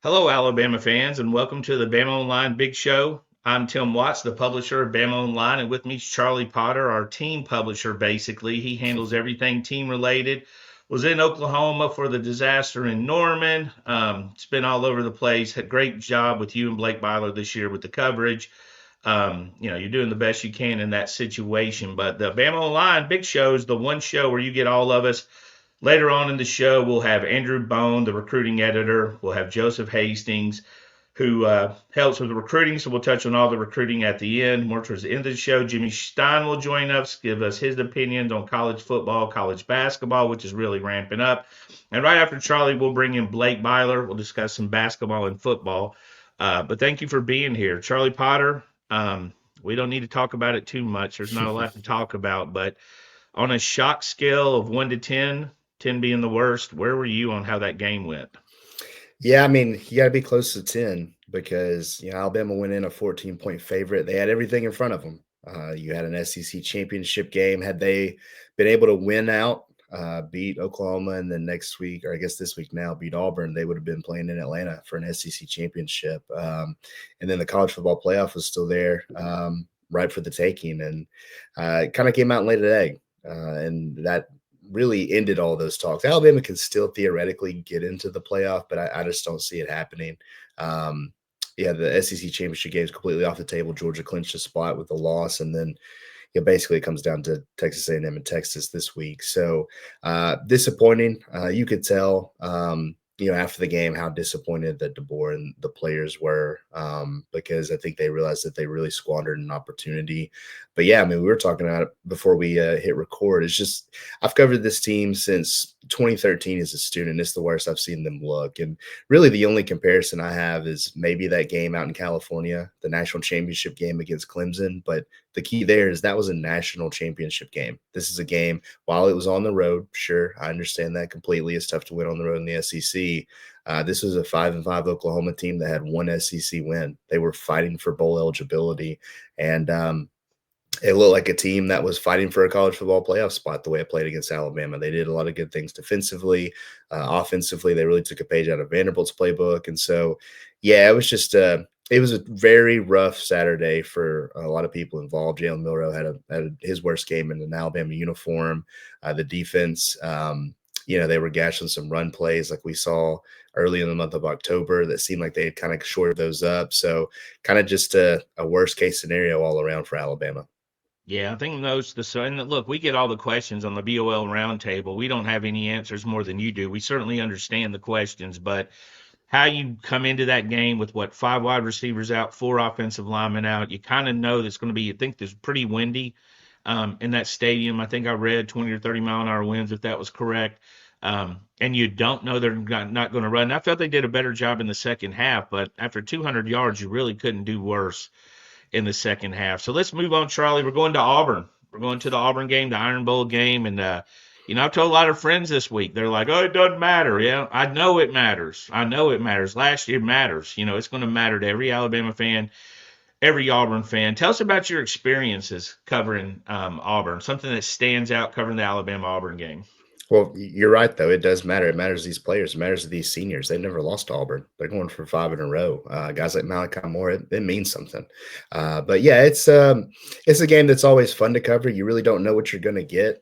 Hello, Alabama fans, and welcome to the BamaOnLine Big Show. I'm Tim Watts, the publisher of BamaOnLine, and with me is Charlie Potter, our team publisher, basically. He handles everything team related. Was in Oklahoma for the disaster in Norman. It's been all over the place. Had a great job with you and Blake Byler this year with the coverage. You're doing the best you can in that situation. But the BamaOnLine Big Show is the one show where you get all of us. Later on in the show, we'll have Andrew Bone, the recruiting editor. We'll have Joseph Hastings, who helps with the recruiting. So we'll touch on all the recruiting at the end. More towards the end of the show, Jimmy Stein will join us, give us his opinions on college football, college basketball, which is really ramping up. And right after Charlie, we'll bring in Blake Byler. We'll discuss some basketball and football. But thank you for being here. Charlie Potter, we don't need to talk about it too much. There's not a lot to talk about. But on a shock scale of 1 to 10, 10 being the worst, where were you on how that game went? Yeah, I mean, you got to be close to 10 because, Alabama went in a 14-point favorite. They had everything in front of them. You had an SEC championship game. Had they been able to win out, beat Oklahoma, and then next week, or I guess this week now, beat Auburn, they would have been playing in Atlanta for an SEC championship. And then the college football playoff was still there, right for the taking. And it kind of came out and laid an egg. And that really ended all those talks. Alabama can still theoretically get into the playoff, but I just don't see it happening. Yeah, the SEC championship game is completely off the table. Georgia clinched a spot with a loss, and then basically it comes down to Texas A&M and Texas this week. So disappointing. You could tell, after the game how disappointed that DeBoer and the players were, because I think they realized that they really squandered an opportunity. But yeah, I mean, we were talking about it before we hit record. It's just I've covered this team since 2013 as a student. It's the worst I've seen them look. And really the only comparison I have is maybe that game out in California, the national championship game against Clemson. But the key there is that was a national championship game. This is a game, while it was on the road, sure, I understand that completely. It's tough to win on the road in the SEC. This was a 5-5 Oklahoma team that had one SEC win. They were fighting for bowl eligibility. And it looked like a team that was fighting for a college football playoff spot the way it played against Alabama. They did a lot of good things defensively. Offensively, they really took a page out of Vanderbilt's playbook. And so, yeah, it was just it was a very rough Saturday for a lot of people involved. Jalen Milroe had his worst game in an Alabama uniform. The defense, they were gashing some run plays like we saw early in the month of October that seemed like they had kind of shored those up. So kind of just a worst case scenario all around for Alabama. Yeah, I think and look, we get all the questions on the BOL roundtable. We don't have any answers more than you do. We certainly understand the questions, but how you come into that game with what, five wide receivers out, four offensive linemen out, you kind of know that's going to be, I think there's pretty windy in that stadium. I think I read 20 or 30-mile-an-hour winds, if that was correct. And you don't know they're not going to run. I felt they did a better job in the second half, but after 200 yards, you really couldn't do worse in the second half. So let's move on, Charlie. We're going to Auburn. We're going to the Auburn game, the Iron Bowl game. And, I've told a lot of friends this week, they're like, oh, it doesn't matter. Yeah, I know it matters. I know it matters. Last year matters. It's going to matter to every Alabama fan, every Auburn fan. Tell us about your experiences covering Auburn, something that stands out covering the Alabama-Auburn game. Well, you're right, though. It does matter. It matters to these players. It matters to these seniors. They've never lost to Auburn. They're going for 5 in a row. Guys like Malachi Moore, it means something. But yeah, it's a game that's always fun to cover. You really don't know what you're going to get.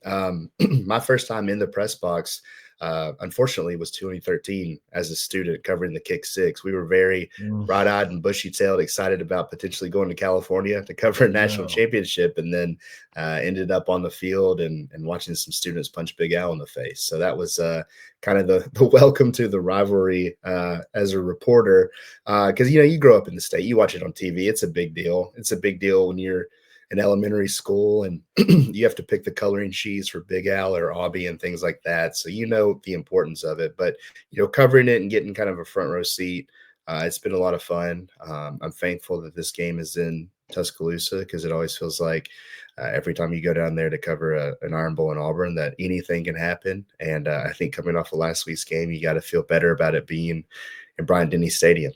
My first time in the press box, unfortunately, was 2013 as a student covering the Kick Six. We were very bright-eyed and bushy-tailed, excited about potentially going to California to cover a national championship, and then ended up on the field and watching some students punch Big Al in the face. So that was kind of the welcome to the rivalry as a reporter, because you grow up in the state, you watch it on TV. It's a big deal. It's a big deal when you're in elementary school and you have to pick the coloring sheets for Big Al or Aubie and things like that. So the importance of it, but covering it and getting kind of a front row seat, it's been a lot of fun. I'm thankful that this game is in Tuscaloosa because it always feels like every time you go down there to cover an Iron Bowl in Auburn that anything can happen. And I think coming off of last week's game, you got to feel better about it being in Bryant-Denny Stadium.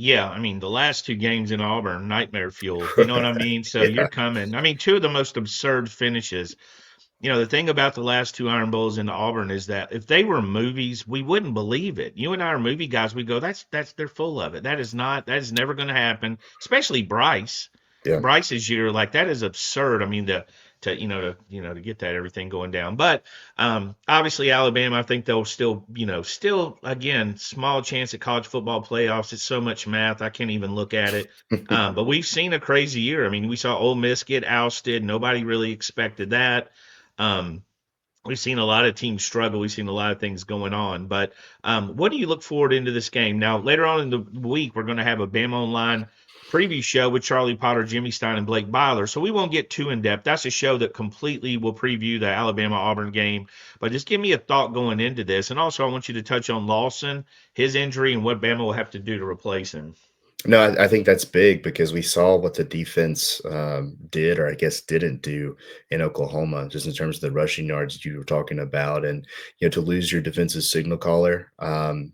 Yeah, I mean, the last two games in Auburn, nightmare fuel. You know what I mean? So you're coming. I mean, two of the most absurd finishes The thing about the last two Iron Bowls in Auburn is that if they were movies, we wouldn't believe it. You and I are movie guys. We go, that's they're full of it. That is never going to happen. Especially Bryce. Yeah. Bryce's year, like that is absurd. I mean, to get that everything going down. But obviously Alabama, I think they'll still again small chance at college football playoffs. It's so much math, I can't even look at it. But we've seen a crazy year. I mean, we saw Ole Miss get ousted. Nobody really expected that. Um, we've seen a lot of teams struggle. We've seen a lot of things going on. But what do you look forward into this game? Now, later on in the week, we're going to have a Bama Online preview show with Charlie Potter, Jimmy Stein, and Blake Byler. So we won't get too in depth. That's a show that completely will preview the Alabama Auburn game. But just give me a thought going into this. And also, I want you to touch on Lawson, his injury, and what Bama will have to do to replace him. No, I think that's big because we saw what the defense did, or I guess didn't do in Oklahoma, just in terms of the rushing yards that you were talking about, and to lose your defensive signal caller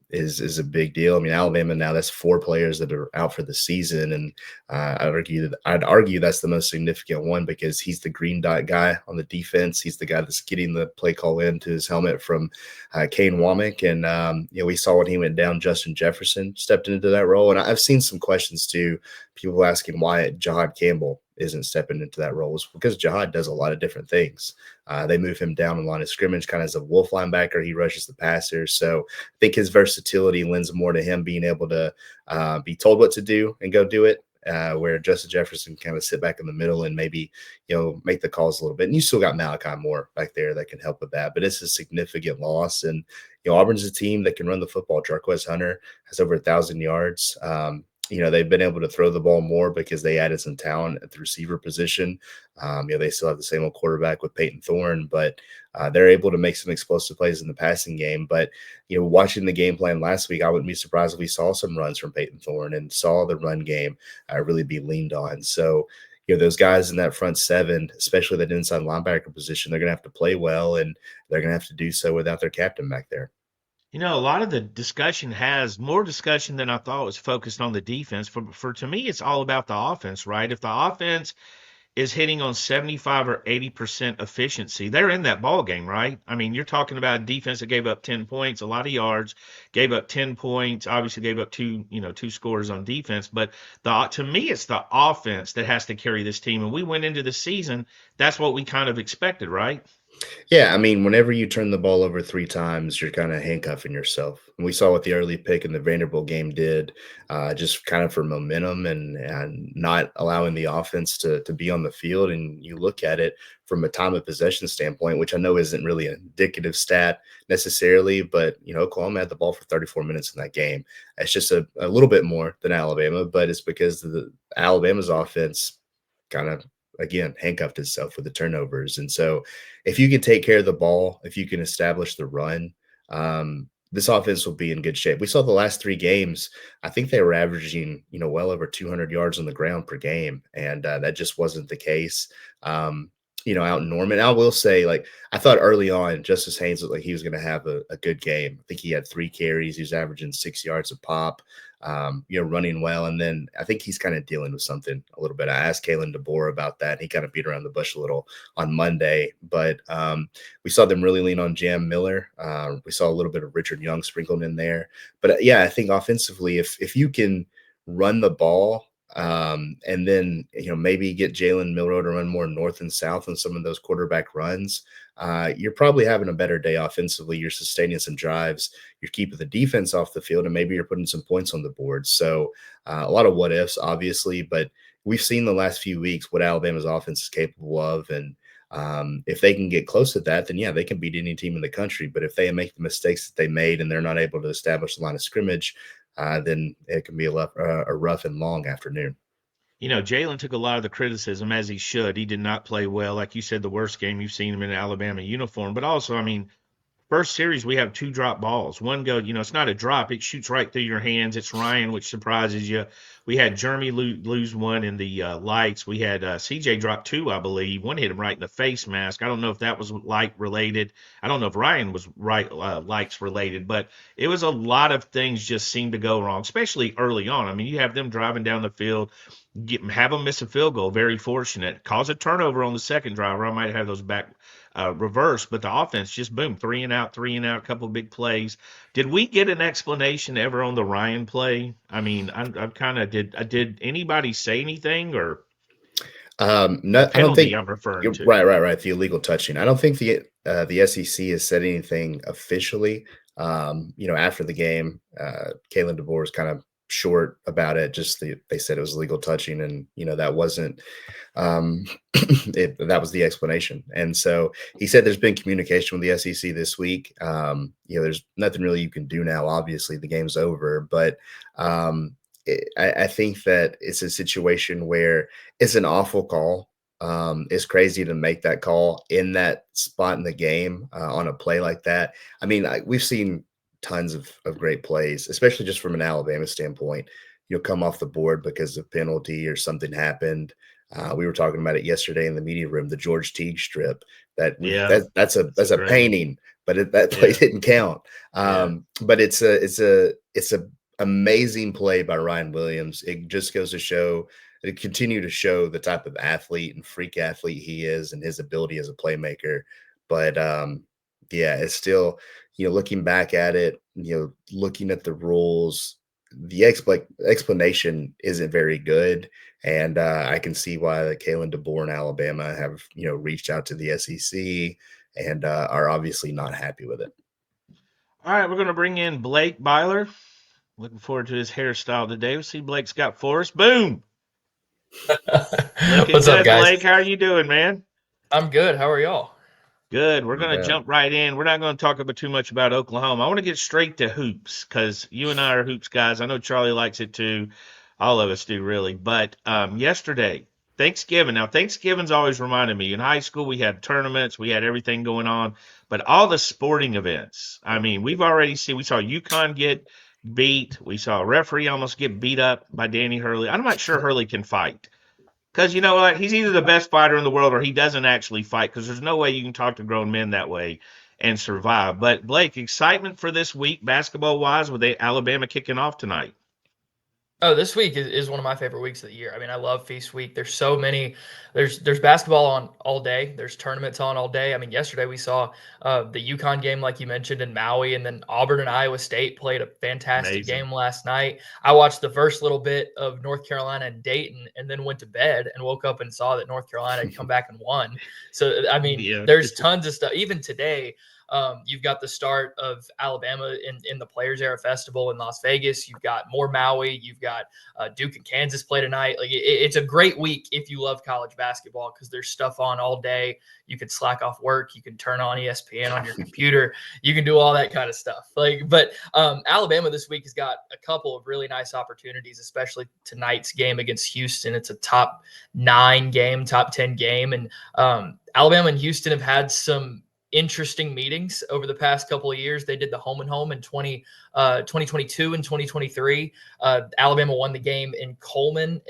is a big deal. I mean, Alabama now that's four players that are out for the season, and I'd argue that's the most significant one because he's the green dot guy on the defense. He's the guy that's getting the play call into his helmet from Kane Womack, and we saw when he went down, Justin Jefferson stepped into that role, and I've seen some questions too. People asking why Jahad Campbell isn't stepping into that role is because Jahad does a lot of different things. They move him down the line of scrimmage, kind of as a wolf linebacker. He rushes the passer, so I think his versatility lends more to him being able to be told what to do and go do it. Where Justin Jefferson kind of sit back in the middle and maybe make the calls a little bit. And you still got Malachi Moore back there that can help with that, but it's a significant loss. And Auburn's a team that can run the football. Jarquez Hunter has over 1,000 yards. They've been able to throw the ball more because they added some talent at the receiver position. They still have the same old quarterback with Peyton Thorne, but they're able to make some explosive plays in the passing game. But, watching the game plan last week, I wouldn't be surprised if we saw some runs from Peyton Thorne and saw the run game really be leaned on. So, those guys in that front seven, especially that inside linebacker position, they're going to have to play well, and they're going to have to do so without their captain back there. A lot of the discussion has more discussion than I thought was focused on the defense. For to me, it's all about the offense, right? If the offense is hitting on 75 or 80% efficiency, they're in that ball game, right? I mean, you're talking about a defense that gave up 10 points, a lot of yards, gave up 10 points, obviously gave up two scores on defense. But to me, it's the offense that has to carry this team. And we went into the season, that's what we kind of expected, right? Yeah, I mean, whenever you turn the ball over three times, you're kind of handcuffing yourself. And we saw what the early pick in the Vanderbilt game did, just kind of for momentum and not allowing the offense to be on the field. And you look at it from a time of possession standpoint, which I know isn't really an indicative stat necessarily, but Oklahoma had the ball for 34 minutes in that game. It's just a little bit more than Alabama, but it's because the Alabama's offense kind of again handcuffed itself with the turnovers. And so if you can take care of the ball, if you can establish the run, this offense will be in good shape. We saw the last three games. I think they were averaging, well over 200 yards on the ground per game. And that just wasn't the case. Out in Norman. I will say, I thought early on, Justice Haynes looked like he was going to have a good game. I think he had 3 carries. He was averaging 6 yards a pop, running well. And then I think he's kind of dealing with something a little bit. I asked Kalen DeBoer about that. And he kind of beat around the bush a little on Monday. But we saw them really lean on Jam Miller. We saw a little bit of Richard Young sprinkled in there. But I think offensively, if you can run the ball, and then, maybe get Jalen Milroe to run more north and south on some of those quarterback runs. You're probably having a better day offensively. You're sustaining some drives. You're keeping the defense off the field, and maybe you're putting some points on the board. So a lot of what ifs, obviously, but we've seen the last few weeks what Alabama's offense is capable of. And if they can get close to that, then they can beat any team in the country. But if they make the mistakes that they made and they're not able to establish the line of scrimmage, then it can be a rough and long afternoon. Jalen took a lot of the criticism as he should. He did not play well. Like you said, the worst game you've seen him in an Alabama uniform. But also, I mean, first series, we have 2 drop balls. One go, it's not a drop. It shoots right through your hands. It's Ryan, which surprises you. We had Jeremy lose one in the lights. We had CJ drop 2, I believe. One hit him right in the face mask. I don't know if that was light related. I don't know if Ryan was lights related, but it was a lot of things just seemed to go wrong, especially early on. I mean, you have them driving down the field, have them miss a field goal. Very fortunate. Cause a turnover on the second drive. I might have those back reverse, but the offense just boom, three and out, couple big plays. Did we get an explanation ever on the Ryan play? I mean, I'm kind of did anybody say anything or the No, I don't penalty think I'm referring you're to? right. The illegal touching. I don't think the SEC has said anything officially. After the game, Kalen DeBoer was kind of short about it. They said it was illegal touching, and that wasn't um, that was the explanation. And so he said there's been communication with the SEC this week. There's nothing really you can do now. Obviously, the game's over, but I think that it's a situation where it's an awful call. It's crazy to make that call in that spot in the game on a play like that. I mean, we've seen tons of great plays, especially just from an Alabama standpoint. You'll come off the board because of penalty or something happened. We were talking about it yesterday in the media room, the George Teague strip. Yeah, That's that's a great. painting, but that play Yeah, didn't count. yeah. But it's a amazing play by Ryan Williams. It just goes to show it continue to show the type of athlete and freak athlete he is and his ability as a playmaker. But yeah, it's still, looking back at it, looking at the rules, the explanation isn't very good. And I can see why the Kalen DeBoer in Alabama have, reached out to the SEC and are obviously not happy with it. All right, we're gonna bring in Blake Byler. Looking forward to his hairstyle today. We'll see Blake's got for us. Boom. Looking What's up, good, guys? Blake. How are you doing, man? I'm good. How are y'all? Good. We're Not going to bad. jump right in. We're not going to talk about too much about Oklahoma. I want to get straight to hoops because you and I are hoops guys. I know Charlie likes it too. All of us do, really. But yesterday, Thanksgiving. Now, Thanksgiving's always reminded me. In high school, we had tournaments, we had everything going on, but all the sporting events. I mean, we've already seen. We saw UConn get beat. We saw a referee almost get beat up by Danny Hurley. I'm not sure Hurley can fight. Because you know what? He's either the best fighter in the world or he doesn't actually fight because there's no way you can talk to grown men that way and survive. But Blake, excitement for this week basketball wise with Alabama kicking off tonight. Oh, this week is one of my favorite weeks of the year. I mean, I love Feast Week. There's so many. There's basketball on all day. There's tournaments on all day. I mean, yesterday we saw the UConn game, like you mentioned, in Maui, and then Auburn and Iowa State played a fantastic Amazing. game last night. I watched the first little bit of North Carolina and Dayton, and then went to bed and woke up and saw that North Carolina had come back and won. So, I mean, Yeah. there's tons of stuff. Even today, you've got the start of Alabama in the Players Era Festival in Las Vegas. You've got more Maui. You've got Duke and Kansas play tonight. Like it's a great week if you love college basketball because there's stuff on all day. You can slack off work. You can turn on ESPN on your computer. You can do all that kind of stuff. But Alabama this week has got a couple of really nice opportunities, especially tonight's game against Houston. It's a top 9 game, top 10 game, and Alabama and Houston have had some interesting meetings over the past couple of years. They did the home and home in 2022 and 2023. Alabama won the game in Coleman,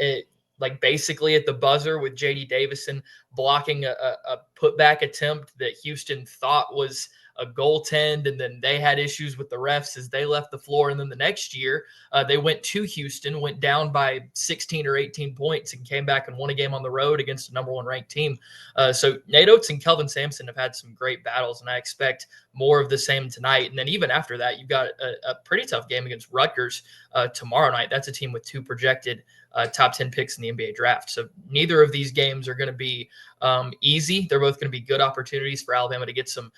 like basically at the buzzer with J.D. Davison blocking a putback attempt that Houston thought was a goaltend, and then they had issues with the refs as they left the floor. And then the next year, they went to Houston, went down by 16 or 18 points, and came back and won a game on the road against a number 1 ranked team. So Nate Oats and Kelvin Sampson have had some great battles, and I expect more of the same tonight. And then even after that, you've got a pretty tough game against Rutgers tomorrow night. That's a team with 2 projected top 10 picks in the NBA draft. So neither of these games are going to be easy. They're both going to be good opportunities for Alabama to get some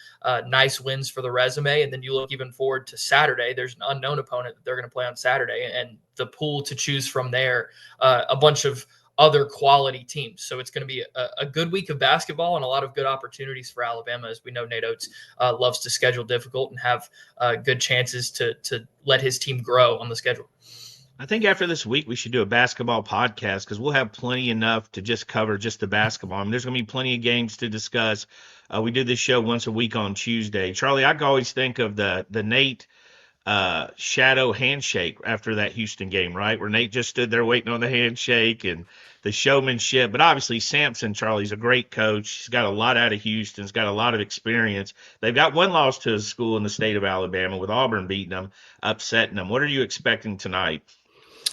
nice wins for the resume. And then you look even forward to Saturday. There's an unknown opponent that they're going to play on Saturday, and the pool to choose from there, a bunch of other quality teams. So it's going to be a good week of basketball and a lot of good opportunities for Alabama. As we know, Nate Oats loves to schedule difficult and have good chances to let his team grow on the schedule. I think after this week, we should do a basketball podcast because we'll have plenty enough to just cover just the basketball. I mean, there's going to be plenty of games to discuss. We do this show once a week on Tuesday. Charlie, I always think of the Nate shadow handshake after that Houston game, right? Where Nate just stood there waiting on the handshake and the showmanship. But obviously, Sampson, Charlie's a great coach. He's got a lot out of Houston. He's got a lot of experience. They've got one loss to a school in the state of Alabama with Auburn beating them, upsetting them. What are you expecting tonight?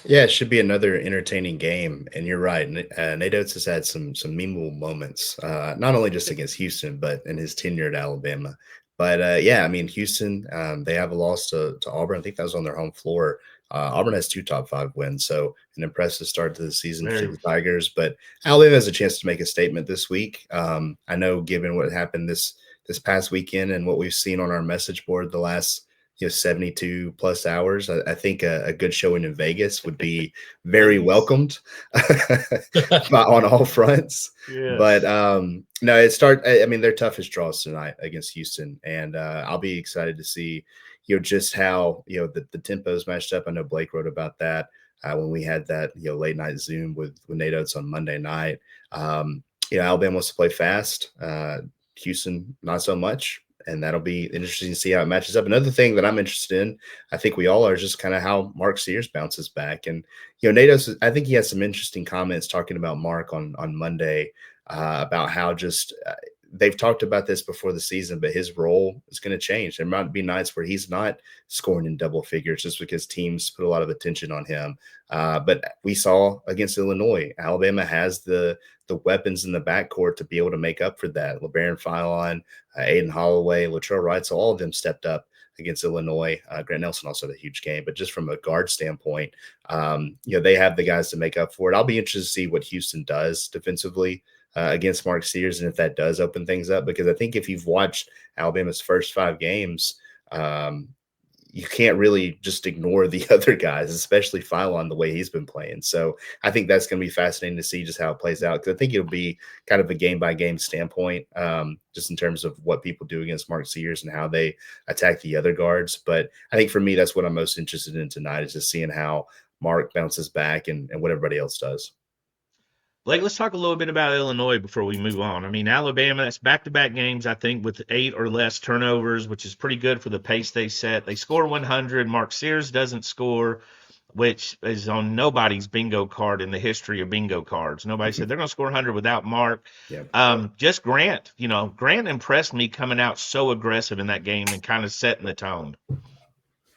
Yeah, it should be another entertaining game. And you're right. Nate Oates has had some memorable moments, not only just against Houston, but in his tenure at Alabama. But yeah, I mean, Houston, they have a loss to Auburn. I think that was on their home floor. Auburn has 2 top 5 wins, so an impressive start to the season for Very. the Tigers. But Alabama has a chance to make a statement this week. I know, given what happened this past weekend and what we've seen on our message board the last 72 plus hours. I think a good showing in Vegas would be very Please. welcomed on all fronts. But Yes. no, I mean, their toughest draws tonight against Houston, and I'll be excited to see just how the tempos matched up. I know Blake wrote about that when we had that late night Zoom with Nate Oates on Monday night. Alabama wants to play fast. Houston not so much, and that'll be interesting to see how it matches up. Another thing that I'm interested in, I think we all are, is just kind of how Mark Sears bounces back. And Natos, I think he had some interesting comments talking about Mark on Monday about how just they've talked about this before the season, but his role is going to change. There might be nights where he's not scoring in double figures just because teams put a lot of attention on him. But we saw against Illinois, Alabama has the weapons in the backcourt to be able to make up for that. LeBaron Philon, Aiden Holloway, Latrell Wright, so all of them stepped up against Illinois. Grant Nelson also had a huge game, but just from a guard standpoint, they have the guys to make up for it. I'll be interested to see what Houston does defensively against Mark Sears, and if that does open things up, because I think if you've watched Alabama's first 5 games, you can't really just ignore the other guys, especially Philon, the way he's been playing. So I think that's going to be fascinating to see just how it plays out, because I think it'll be kind of a game by game standpoint, just in terms of what people do against Mark Sears and how they attack the other guards. But I think for me, that's what I'm most interested in tonight, is just seeing how Mark bounces back and what everybody else does. Blake, let's talk a little bit about Illinois before we move on. I mean, Alabama, that's back-to-back games, I think, with 8 or less turnovers, which is pretty good for the pace they set. They score 100. Mark Sears doesn't score, which is on nobody's bingo card in the history of bingo cards. Nobody said they're going to score 100 without Mark. Yeah. Just Grant, Grant impressed me coming out so aggressive in that game and kind of setting the tone.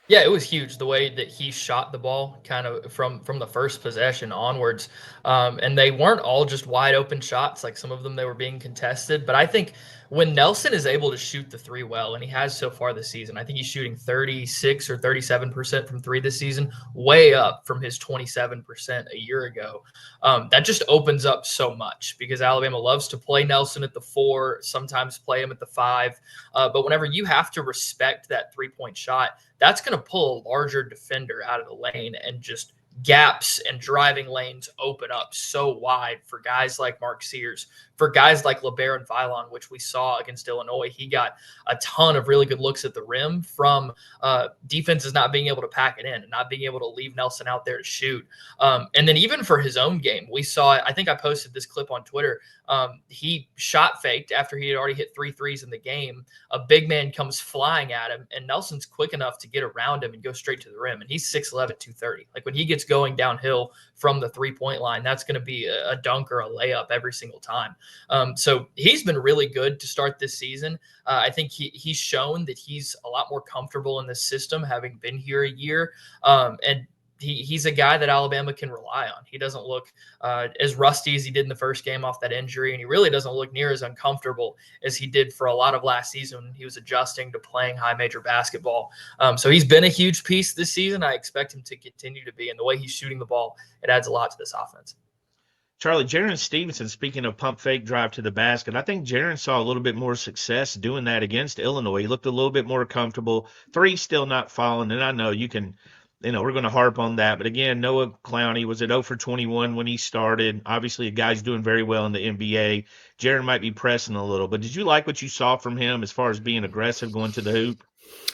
Yeah, it was huge the way that he shot the ball kind of from the first possession onwards. And they weren't all just wide open shots. Like some of them, they were being contested. But I think when Nelson is able to shoot the three well, and he has so far this season, I think he's shooting 36 or 37% from three this season, way up from his 27% a year ago. That just opens up so much, because Alabama loves to play Nelson at the 4, sometimes play him at the 5. But whenever you have to respect that 3-point shot, that's going to pull a larger defender out of the lane, and just gaps and driving lanes open up so wide for guys like Mark Sears, for guys like LeBaron Philon, which we saw against Illinois. He got a ton of really good looks at the rim from defenses not being able to pack it in and not being able to leave Nelson out there to shoot. And then even for his own game, we saw, I think I posted this clip on Twitter. He shot faked after he had already hit 3 threes in the game. A big man comes flying at him, and Nelson's quick enough to get around him and go straight to the rim. And he's 6'11", 230. Like when he gets going downhill from the 3-point line, that's going to be a dunk or a layup every single time. So he's been really good to start this season. I think he's shown that he's a lot more comfortable in this system, having been here a year. And he's a guy that Alabama can rely on. He doesn't look as rusty as he did in the first game off that injury, and he really doesn't look near as uncomfortable as he did for a lot of last season when he was adjusting to playing high major basketball. So he's been a huge piece this season. I expect him to continue to be, and the way he's shooting the ball, it adds a lot to this offense. Charlie, Jaron Stevenson, speaking of pump fake drive to the basket, I think Jaron saw a little bit more success doing that against Illinois. He looked a little bit more comfortable. 3 still not falling, and I know you can, we're going to harp on that. But again, Noah Clowney was at 0 for 21 when he started. Obviously, a guy's doing very well in the NBA. Jaron might be pressing a little, but did you like what you saw from him as far as being aggressive going to the hoop?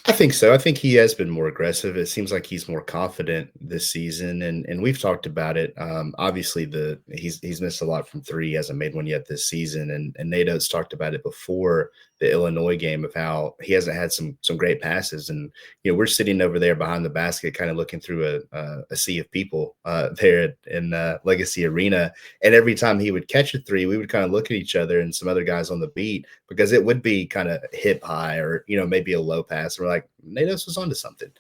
I think so. I think he has been more aggressive. It seems like he's more confident this season, and we've talked about it. Obviously, he's missed a lot from 3. He hasn't made one yet this season, and Nate Oates talked about it before Illinois game of how he hasn't had some great passes. And, we're sitting over there behind the basket, kind of looking through a sea of people there in Legacy Arena. And every time he would catch a three, we would kind of look at each other and some other guys on the beat, because it would be kind of hip high or, maybe a low pass. And we're like, Natos was onto something.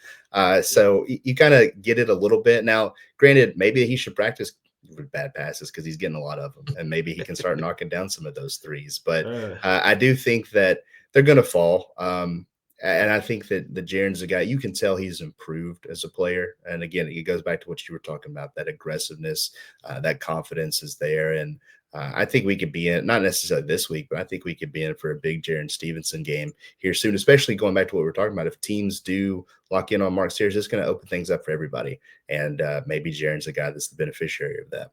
So you kind of get it a little bit. Now, granted, maybe he should practice with bad passes because he's getting a lot of them, and maybe he can start knocking down some of those threes. But I do think that they're going to fall. And I think that the Jaren's a guy, you can tell he's improved as a player. And again, it goes back to what you were talking about, that aggressiveness, that confidence is there. And I think we could be in, not necessarily this week, but I think we could be in for a big Jaren Stevenson game here soon, especially going back to what we're talking about. If teams do lock in on Mark Sears, it's going to open things up for everybody. And maybe Jaren's a guy that's the beneficiary of that.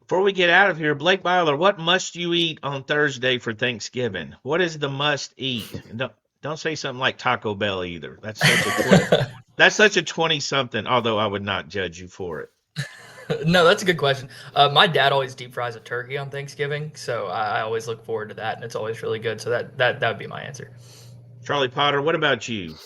Before we get out of here, Blake Byler, what must you eat on Thursday for Thanksgiving? What is the must eat? Don't say something like Taco Bell either. That's such a 20-something, although I would not judge you for it. No, that's a good question. My dad always deep fries a turkey on Thanksgiving, so I always look forward to that, and it's always really good. So that would be my answer. Charlie Potter, what about you?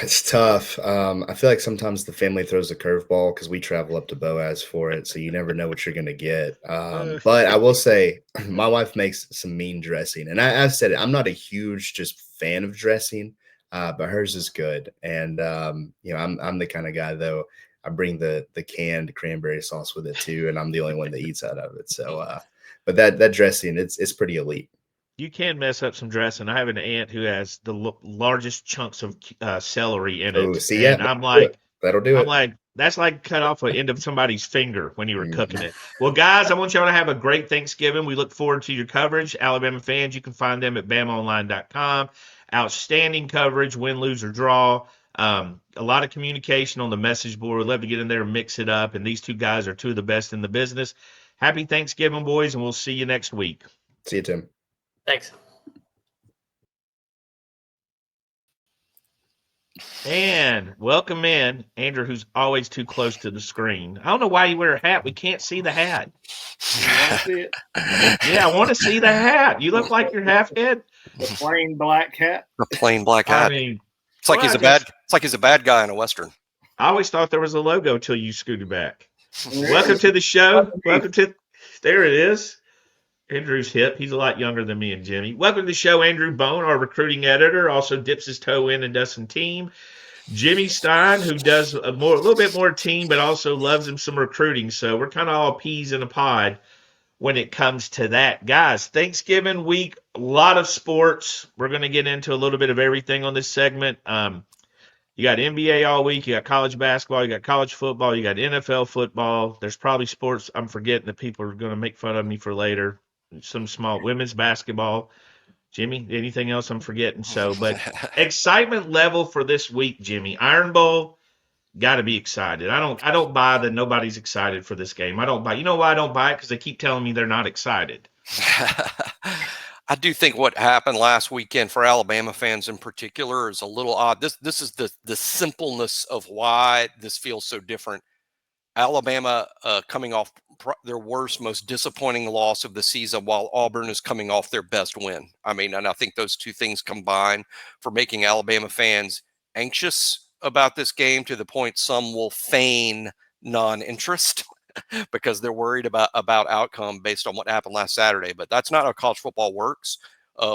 It's tough. I feel like sometimes the family throws a curveball because we travel up to Boaz for it, so you never know what you're going to get. But I will say, my wife makes some mean dressing, and I've said it. I'm not a huge just fan of dressing, but hers is good. And I'm the kind of guy though. I bring the canned cranberry sauce with it too, and I'm the only one that eats out of it. So, but that dressing, it's pretty elite. You can mess up some dressing. I have an aunt who has the largest chunks of celery in it. Oh, see, yeah, I'm like, that'll do it. like, that's like cut off the end of somebody's finger when you were cooking it. Well, guys, I want y'all to have a great Thanksgiving. We look forward to your coverage. Alabama fans, you can find them at BamaOnline.com. Outstanding coverage, win, lose, or draw. A lot of communication on the message board. We'd love to get in there and mix it up. And these two guys are two of the best in the business. Happy Thanksgiving, boys, and we'll see you next week. See you, Tim. Thanks. And welcome in Andrew, who's always too close to the screen. I don't know why you wear a hat. We can't see the hat. You want to see it? Yeah, I want to see the hat. You look like you're half dead. The plain black hat. The plain black hat. I mean, it's like he's a bad guy in a Western. I always thought there was a logo till you scooted back. Welcome to the show. There it is. Andrew's hip. He's a lot younger than me and Jimmy. Welcome to the show, Andrew Bone, our recruiting editor, also dips his toe in and does some team. Jimmy Stein, who does a little bit more team, but also loves him some recruiting. So we're kind of all peas in a pod when it comes to that. Guys, Thanksgiving week, a lot of sports. We're going to get into a little bit of everything on this segment. You got NBA all week. You got college basketball. You got college football. You got NFL football. There's probably sports I'm forgetting that people are going to make fun of me for later. Some small women's basketball. Jimmy, anything else I'm forgetting? So, but excitement level for this week, Jimmy. Iron Bowl, got to be excited. I don't buy that nobody's excited for this game. I don't buy. You know why I don't buy it? Because they keep telling me they're not excited. I do think what happened last weekend for Alabama fans in particular is a little odd. This is the simpleness of why this feels so different. Alabama coming off their worst, most disappointing loss of the season, while Auburn is coming off their best win. I mean, and I think those two things combine for making Alabama fans anxious about this game to the point some will feign non-interest because they're worried about outcome based on what happened last Saturday. But that's not how college football works.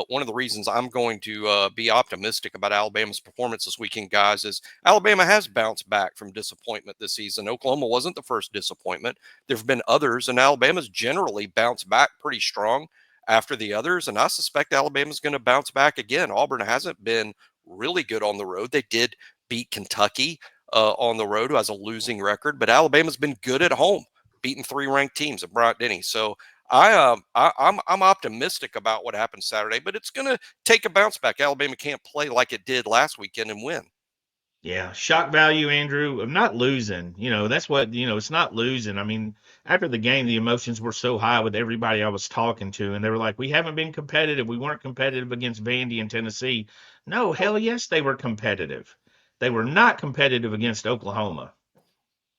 One of the reasons I'm going to be optimistic about Alabama's performance this weekend, guys, is Alabama has bounced back from disappointment this season. Oklahoma wasn't the first disappointment. There have been others, and Alabama's generally bounced back pretty strong after the others, and I suspect Alabama's going to bounce back again. Auburn hasn't been really good on the road. They did beat Kentucky on the road, who has a losing record, but Alabama's been good at home, beating 3 ranked teams at Bryant-Denny. So I'm optimistic about what happened Saturday, but it's going to take a bounce back. Alabama can't play like it did last weekend and win. Yeah, shock value, Andrew, of not losing. That's what, it's not losing. I mean, after the game, the emotions were so high with everybody I was talking to, and they were like, we haven't been competitive. We weren't competitive against Vandy and Tennessee. No, hell yes, they were competitive. They were not competitive against Oklahoma.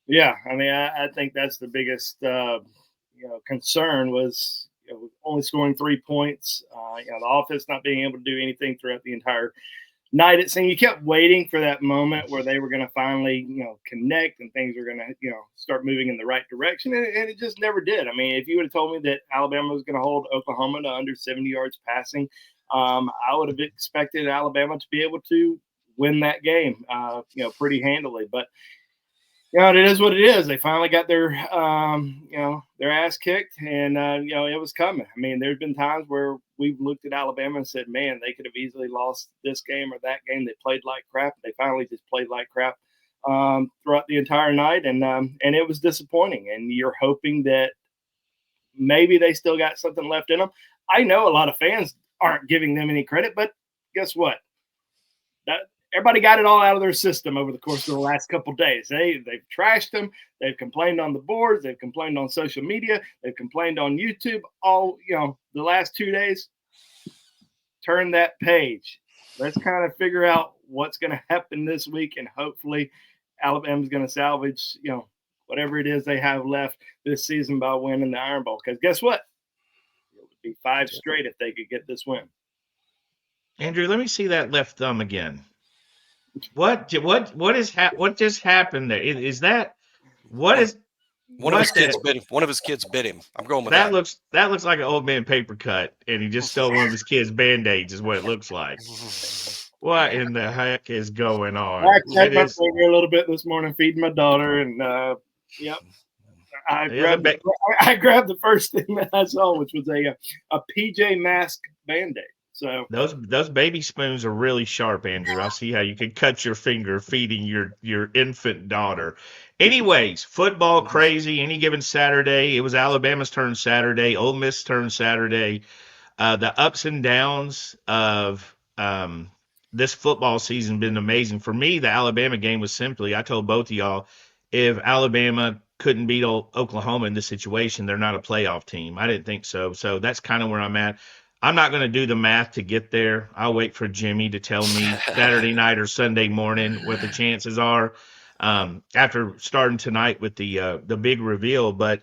Yeah, I mean, I think that's the biggest concern was, only scoring 3 points. The offense not being able to do anything throughout the entire night. It seemed you kept waiting for that moment where they were going to finally, connect and things were going to, start moving in the right direction. And it just never did. I mean, if you would have told me that Alabama was going to hold Oklahoma to under 70 yards passing, I would have expected Alabama to be able to win that game, pretty handily. But it is what it is. They finally got their ass kicked, and it was coming. I mean, there's been times where we've looked at Alabama and said, "Man, they could have easily lost this game or that game. They played like crap." They finally just played like crap throughout the entire night, and it was disappointing. And you're hoping that maybe they still got something left in them. I know a lot of fans aren't giving them any credit, but guess what? Everybody got it all out of their system over the course of the last couple of days. They've trashed them. They've complained on the boards. They've complained on social media. They've complained on YouTube. All, the last 2 days. Turn that page. Let's kind of figure out what's going to happen this week, and hopefully Alabama's going to salvage, whatever it is they have left this season by winning the Iron Bowl. Because guess what? It would be 5 straight if they could get this win. Andrew, let me see that left thumb again. What just happened there? Is that what is one of his kids bit him? One of his kids bit him. I'm going with that. That looks like an old man paper cut, and he just stole one of his kids' band-aids. Is what it looks like. What in the heck is going on? I checked my finger a little bit this morning, feeding my daughter, and I grabbed the first thing that I saw, which was a PJ Masks Band-Aid. So those baby spoons are really sharp, Andrew. I see how you can cut your finger feeding your infant daughter. Anyways, football crazy. Any given Saturday, it was Alabama's turn Saturday, Ole Miss turn Saturday. The ups and downs of this football season been amazing. For me, the Alabama game was simply, I told both of y'all, if Alabama couldn't beat Oklahoma in this situation, they're not a playoff team. I didn't think so. So that's kind of where I'm at. I'm not going to do the math to get there. I'll wait for Jimmy to tell me Saturday night or Sunday morning what the chances are after starting tonight with the big reveal. But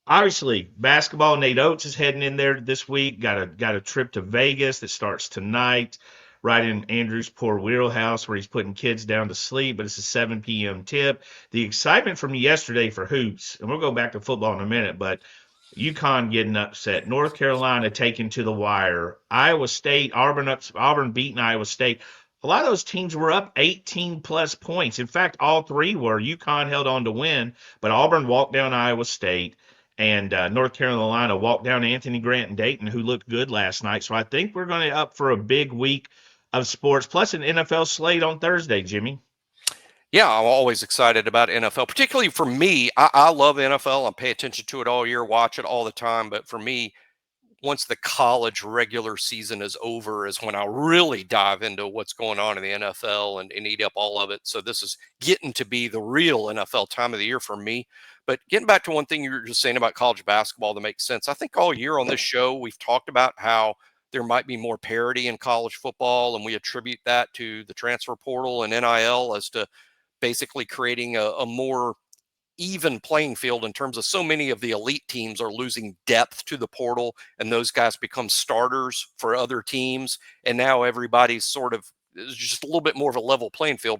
obviously, basketball, Nate Oats is heading in there this week. Got a trip to Vegas that starts tonight, right in Andrew's poor wheelhouse where he's putting kids down to sleep. But it's a 7 p.m. tip. The excitement from yesterday for hoops, and we'll go back to football in a minute, but UConn getting upset, North Carolina taken to the wire, Iowa State, Auburn beating Iowa State. A lot of those teams were up 18-plus points. In fact, all three were. UConn held on to win, but Auburn walked down Iowa State, and North Carolina walked down Anthony Grant and Dayton, who looked good last night. So I think we're going to up for a big week of sports, plus an NFL slate on Thursday, Jimmy. Yeah, I'm always excited about NFL, particularly for me. I love NFL. I pay attention to it all year, watch it all the time. But for me, once the college regular season is over is when I really dive into what's going on in the NFL and eat up all of it. So this is getting to be the real NFL time of the year for me. But getting back to one thing you were just saying about college basketball that makes sense. I think all year on this show, we've talked about how there might be more parity in college football, and we attribute that to the transfer portal and NIL as to basically creating a more even playing field in terms of so many of the elite teams are losing depth to the portal, and those guys become starters for other teams. And now everybody's sort of just a little bit more of a level playing field.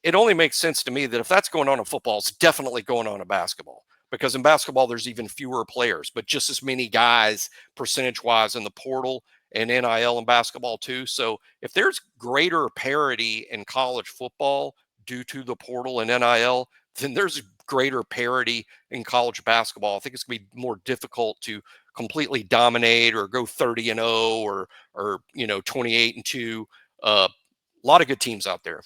It only makes sense to me that if that's going on in football, it's definitely going on in basketball, because in basketball, there's even fewer players, but just as many guys percentage wise in the portal and NIL in basketball too. So if there's greater parity in college football due to the portal and NIL, then there's greater parity in college basketball. I think it's going to be more difficult to completely dominate or go 30-0 or 28-2. A lot of good teams out there.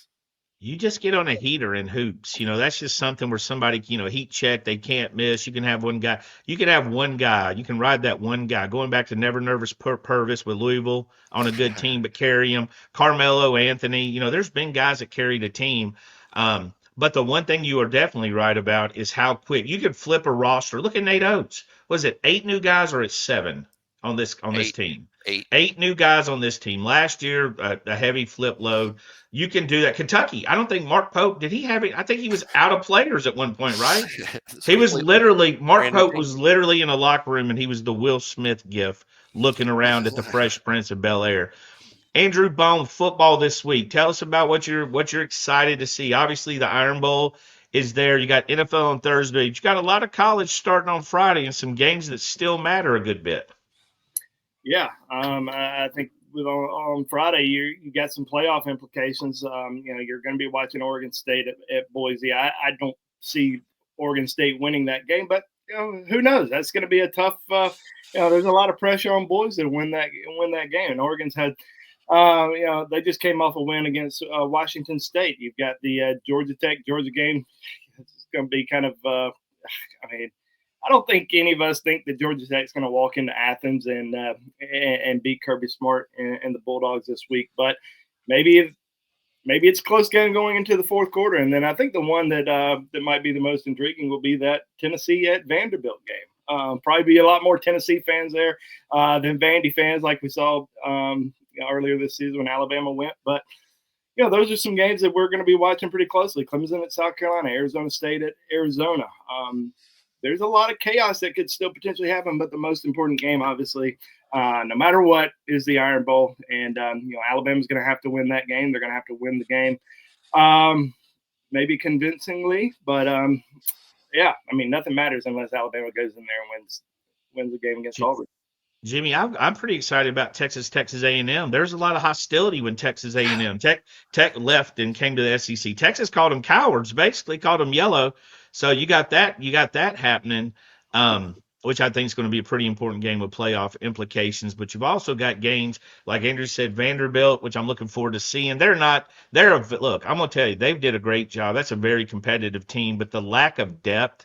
You just get on a heater in hoops. That's just something where somebody, heat check, they can't miss. You can have one guy. You can have one guy. You can ride that one guy. Going back to Never Nervous Purvis with Louisville on a good team, but carry him. Carmelo Anthony. There's been guys that carried a team. But the one thing you are definitely right about is how quick you could flip a roster. Look at Nate Oats. Was it 8 new guys or it's 7 on this team? 8. 8 new guys on this team. Last year, a heavy flip load. You can do that. Kentucky, I don't think Mark Pope, did he have it? I think he was out of players at one point, right? He was literally, Mark Pope was literally in a locker room, and he was the Will Smith gif looking around at the Fresh Prince of Bel-Air. Andrew Bone, football this week. Tell us about what you're excited to see. Obviously, the Iron Bowl is there. You got NFL on Thursday. You got a lot of college starting on Friday and some games that still matter a good bit. Yeah, I think on Friday you got some playoff implications. You're going to be watching Oregon State at Boise. I don't see Oregon State winning that game, but who knows? That's going to be a tough. There's a lot of pressure on Boise to win that game. And Oregon's had, they just came off a win against Washington State. You've got the Georgia game. It's going to be kind of. I don't think any of us think that Georgia Tech's going to walk into Athens and beat Kirby Smart and the Bulldogs this week. But maybe it's a close game going into the fourth quarter. And then I think the one that might be the most intriguing will be that Tennessee at Vanderbilt game. Probably be a lot more Tennessee fans there than Vandy fans, like we saw earlier this season when Alabama went. But those are some games that we're going to be watching pretty closely. Clemson at South Carolina, Arizona State at Arizona. There's a lot of chaos that could still potentially happen, but the most important game, obviously, no matter what, is the Iron Bowl. And, Alabama's going to have to win that game. They're going to have to win the game, maybe convincingly. But, nothing matters unless Alabama goes in there and wins the game against Auburn. Jimmy, I'm pretty excited about Texas A&M. There's a lot of hostility when Texas A&M. Tech left and came to the SEC. Texas called them cowards, basically called them yellow. So you got that happening, which I think is going to be a pretty important game with playoff implications. But you've also got games like Andrew said, Vanderbilt, which I'm looking forward to seeing. Look, I'm going to tell you, they did a great job. That's a very competitive team, but the lack of depth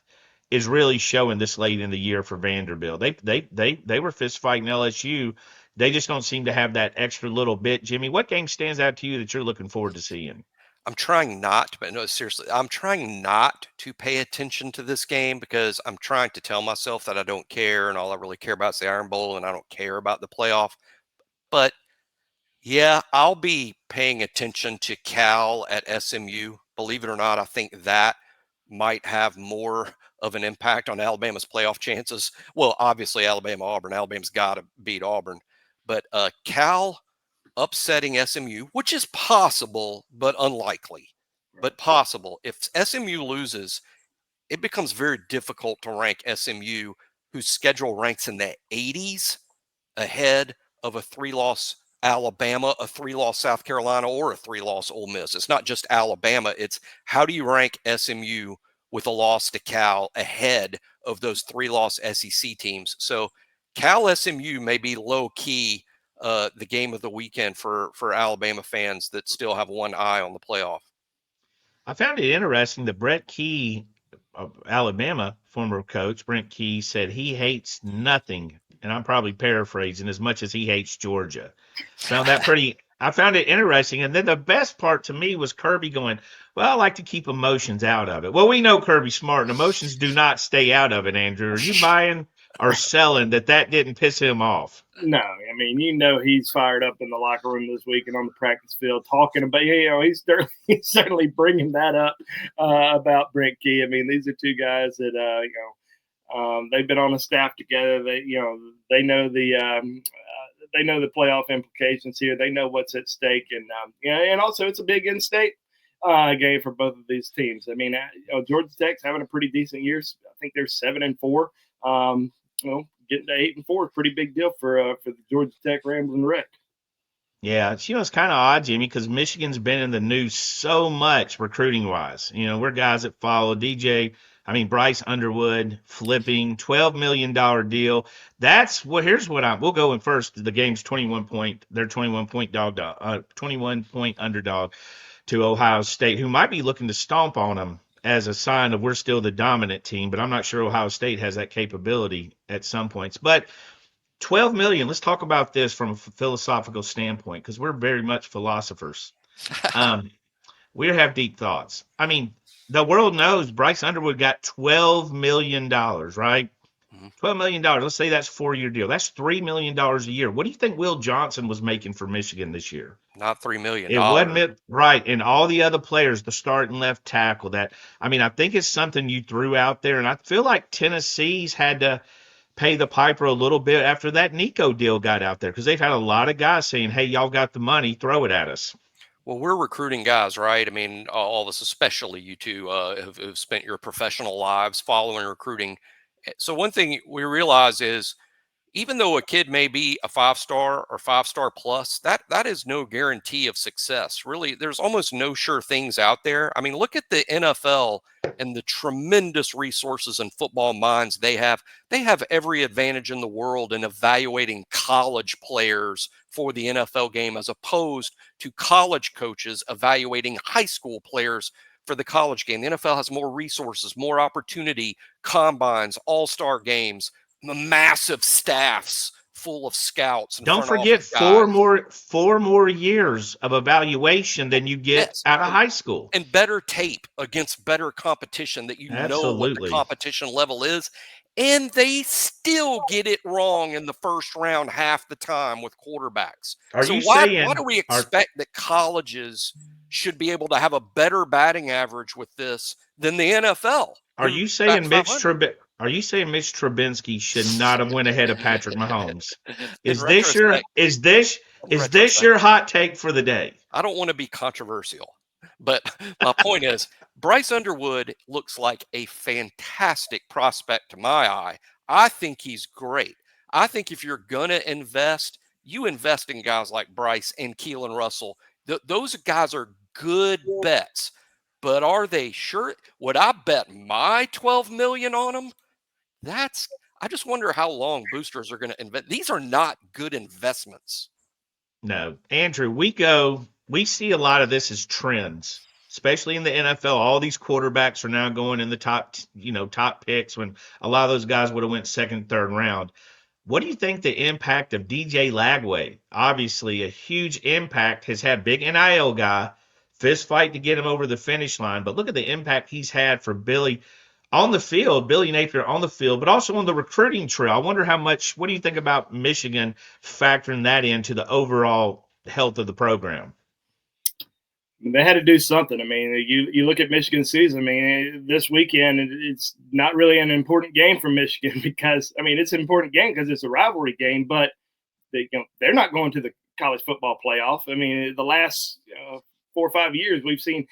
is really showing this late in the year for Vanderbilt. They were fist fighting LSU. They just don't seem to have that extra little bit. Jimmy, what game stands out to you that you're looking forward to seeing? I'm trying not, but no, seriously, I'm trying not to pay attention to this game because I'm trying to tell myself that I don't care and all I really care about is the Iron Bowl and I don't care about the playoff. But yeah, I'll be paying attention to Cal at SMU. Believe it or not, I think that might have more of an impact on Alabama's playoff chances. Well, obviously Auburn. Alabama's got to beat Auburn. But Cal upsetting SMU, which is possible, but unlikely, but possible. If SMU loses, it becomes very difficult to rank SMU, whose schedule ranks in the 80s, ahead of a 3-loss Alabama, a 3-loss South Carolina, or a 3-loss Ole Miss. It's not just Alabama. It's how do you rank SMU with a loss to Cal ahead of those 3-loss SEC teams? So Cal SMU may be low key the game of the weekend for Alabama fans that still have one eye on the playoff. I found it interesting that Brett Key, Alabama former coach, Brent Key, said he hates nothing, and I'm probably paraphrasing, as much as he hates Georgia. I found it interesting. And then the best part to me was Kirby going, well, I like to keep emotions out of it. Well, we know Kirby's smart, and emotions do not stay out of it, Andrew. Are you buying or selling that didn't piss him off? No, I mean, he's fired up in the locker room this week and on the practice field talking about, he's certainly bringing that up about Brent Key. I mean, these are two guys that, they've been on the staff together. They know the playoff implications here. They know what's at stake. And also it's a big in-state game for both of these teams. I mean, Georgia Tech's having a pretty decent year. I think they're 7-4. Getting to 8-4 is a pretty big deal for the Georgia Tech Ramblin' Wreck. Yeah, it's kind of odd, Jimmy, because Michigan's been in the news so much recruiting wise. We're guys that follow Bryce Underwood flipping $12 million deal. We'll go in first. The game's 21 point. They're 21 point underdog to Ohio State, who might be looking to stomp on them as a sign of we're still the dominant team, but I'm not sure Ohio State has that capability at some points. But $12 million, let's talk about this from a philosophical standpoint, because we're very much philosophers. We have deep thoughts. I mean, the world knows Bryce Underwood got $12 million, right? $12 million. Let's say that's a 4-year deal. That's $3 million a year. What do you think Will Johnson was making for Michigan this year? Not $3 million. It wasn't right. And all the other players, the start and left tackle, I think it's something you threw out there. And I feel like Tennessee's had to pay the piper a little bit after that Nico deal got out there, because they've had a lot of guys saying, hey, y'all got the money, throw it at us. Well, we're recruiting guys, right? I mean, all of us, especially you two, have spent your professional lives following recruiting. So one thing we realize is, even though a kid may be a 5-star or 5-star plus, that is no guarantee of success. Really, there's almost no sure things out there. I mean, look at the NFL and the tremendous resources and football minds they have. They have every advantage in the world in evaluating college players for the NFL game, as opposed to college coaches evaluating high school players for the college game. The NFL has more resources, more opportunity, combines, all-star games, massive staffs full of scouts. And don't front forget office four more years of evaluation than you get out of high school, and better tape against better competition, that you know what the competition level is. And they still get it wrong in the first round half the time with quarterbacks. Why do we expect that colleges should be able to have a better batting average with this than the NFL? Are you saying Mitch Trubisky should not have went ahead of Patrick Mahomes? Is this your hot take for the day? I don't want to be controversial, but my point is, Bryce Underwood looks like a fantastic prospect to my eye. I think he's great. I think if you're going to invest, you invest in guys like Bryce and Keelan Russell. Those guys are good bets. But are they sure? Would I bet my $12 million on them? I just wonder how long boosters are going to invest. These are not good investments. No, Andrew, we see a lot of this as trends, especially in the NFL. All these quarterbacks are now going in the top picks, when a lot of those guys would have went second, third round. What do you think the impact of DJ Lagway? Obviously, a huge impact, has had big NIL guy, fist fight to get him over the finish line. But look at the impact he's had for Billy on the field, Billy Napier on the field, but also on the recruiting trail. I wonder what do you think about Michigan factoring that into the overall health of the program? They had to do something. I mean, you look at Michigan's season. I mean, this weekend, it's not really an important game for Michigan because, I mean, it's an important game because it's a rivalry game, but they're not going to the college football playoff. I mean, the last 4 or 5 years, we've seen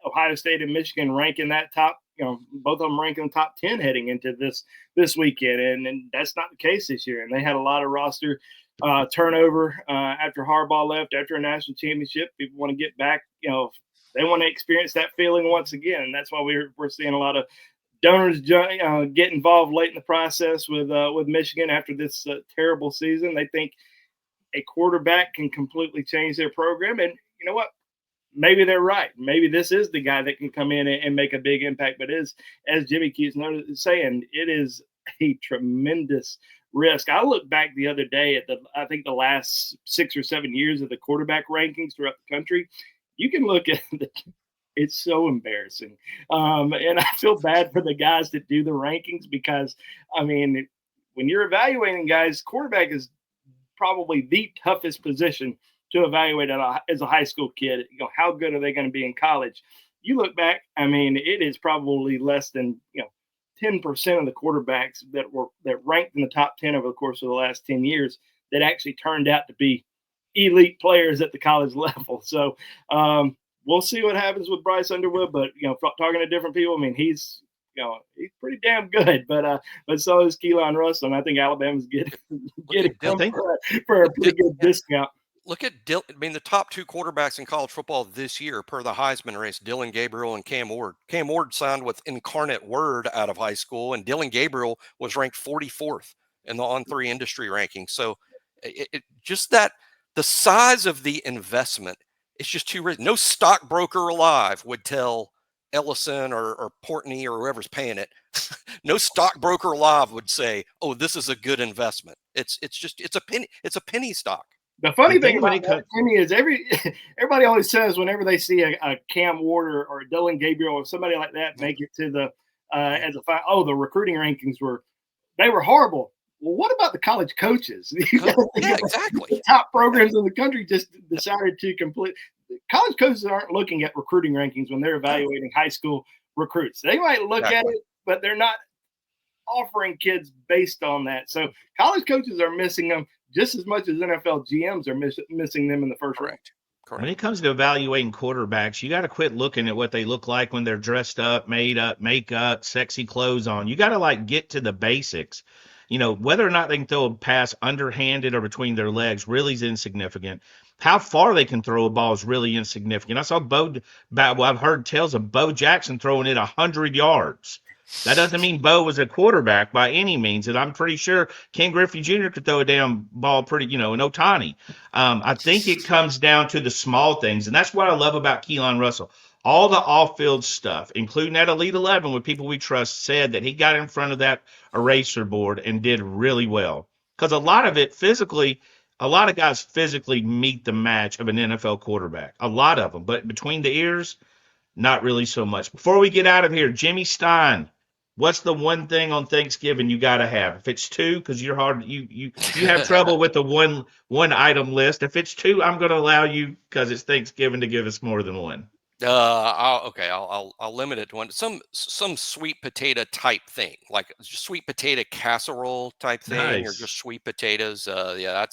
Ohio State and Michigan rank in that top, both of them ranking top 10 heading into this weekend. And that's not the case this year. And they had a lot of roster turnover after Harbaugh left, after a national championship. People want to get back, they want to experience that feeling once again. And that's why we're seeing a lot of donors get involved late in the process with Michigan after this terrible season. They think a quarterback can completely change their program. And you know what? Maybe they're right. Maybe this is the guy that can come in and make a big impact. But as Jimmy keeps saying, it is a tremendous risk. I look back the other day at I think the last 6 or 7 years of the quarterback rankings throughout the country. You can look at it's so embarrassing. And I feel bad for the guys that do the rankings because, I mean, when you're evaluating guys, quarterback is probably the toughest position to evaluate as a high school kid. How good are they going to be in college? You look back, I mean, it is probably less than 10% of the quarterbacks that ranked in the top 10 over the course of the last 10 years that actually turned out to be elite players at the college level. So we'll see what happens with Bryce Underwood. But talking to different people, I mean, he's pretty damn good. But so is Keelan Russell, and I think Alabama's getting for a pretty good discount. Look at the top 2 quarterbacks in college football this year per the Heisman race, Dillon Gabriel and Cam Ward. Cam Ward signed with Incarnate Word out of high school, and Dillon Gabriel was ranked 44th in the On3 industry ranking. So just that the size of the investment, it's just too rich. No stockbroker alive would tell Ellison or Portney or whoever's paying it. No stockbroker alive would say, "Oh, this is a good investment." It's a penny stock. The funny thing about that, Timmy, is everybody always says whenever they see a Cam Ward or a Dillon Gabriel or somebody like that make it to the the recruiting rankings were they were horrible. Well, what about the college coaches? Yeah, exactly. The top programs in the country just decided to complete. College coaches aren't looking at recruiting rankings when they're evaluating high school recruits. They might look at it, but they're not offering kids based on that. So college coaches are missing them just as much as NFL GMs are missing them in the first round. When it comes to evaluating quarterbacks, you got to quit looking at what they look like when they're dressed up, made up, makeup, sexy clothes on. You got to like get to the basics. You know, whether or not they can throw a pass underhanded or between their legs really is insignificant. How far they can throw a ball is really insignificant. I saw I've heard tales of Bo Jackson throwing it 100 yards. That doesn't mean Bo was a quarterback by any means, and I'm pretty sure Ken Griffey Jr. could throw a damn ball pretty, and Otani. I think it comes down to the small things, and that's what I love about Keelan Russell. All the off-field stuff, including that Elite 11 with people we trust, said that he got in front of that eraser board and did really well. Because a lot of it physically, a lot of guys physically meet the match of an NFL quarterback. A lot of them. But between the ears, not really so much. Before we get out of here, Jimmy Stein, what's the one thing on Thanksgiving you got to have? If it's two, because you're hard, you have trouble with the one item list. If it's two, I'm going to allow you, because it's Thanksgiving, to give us more than one. I'll limit it to one. Some sweet potato type thing, like just sweet potato casserole type thing, Nice. or just sweet potatoes. Yeah,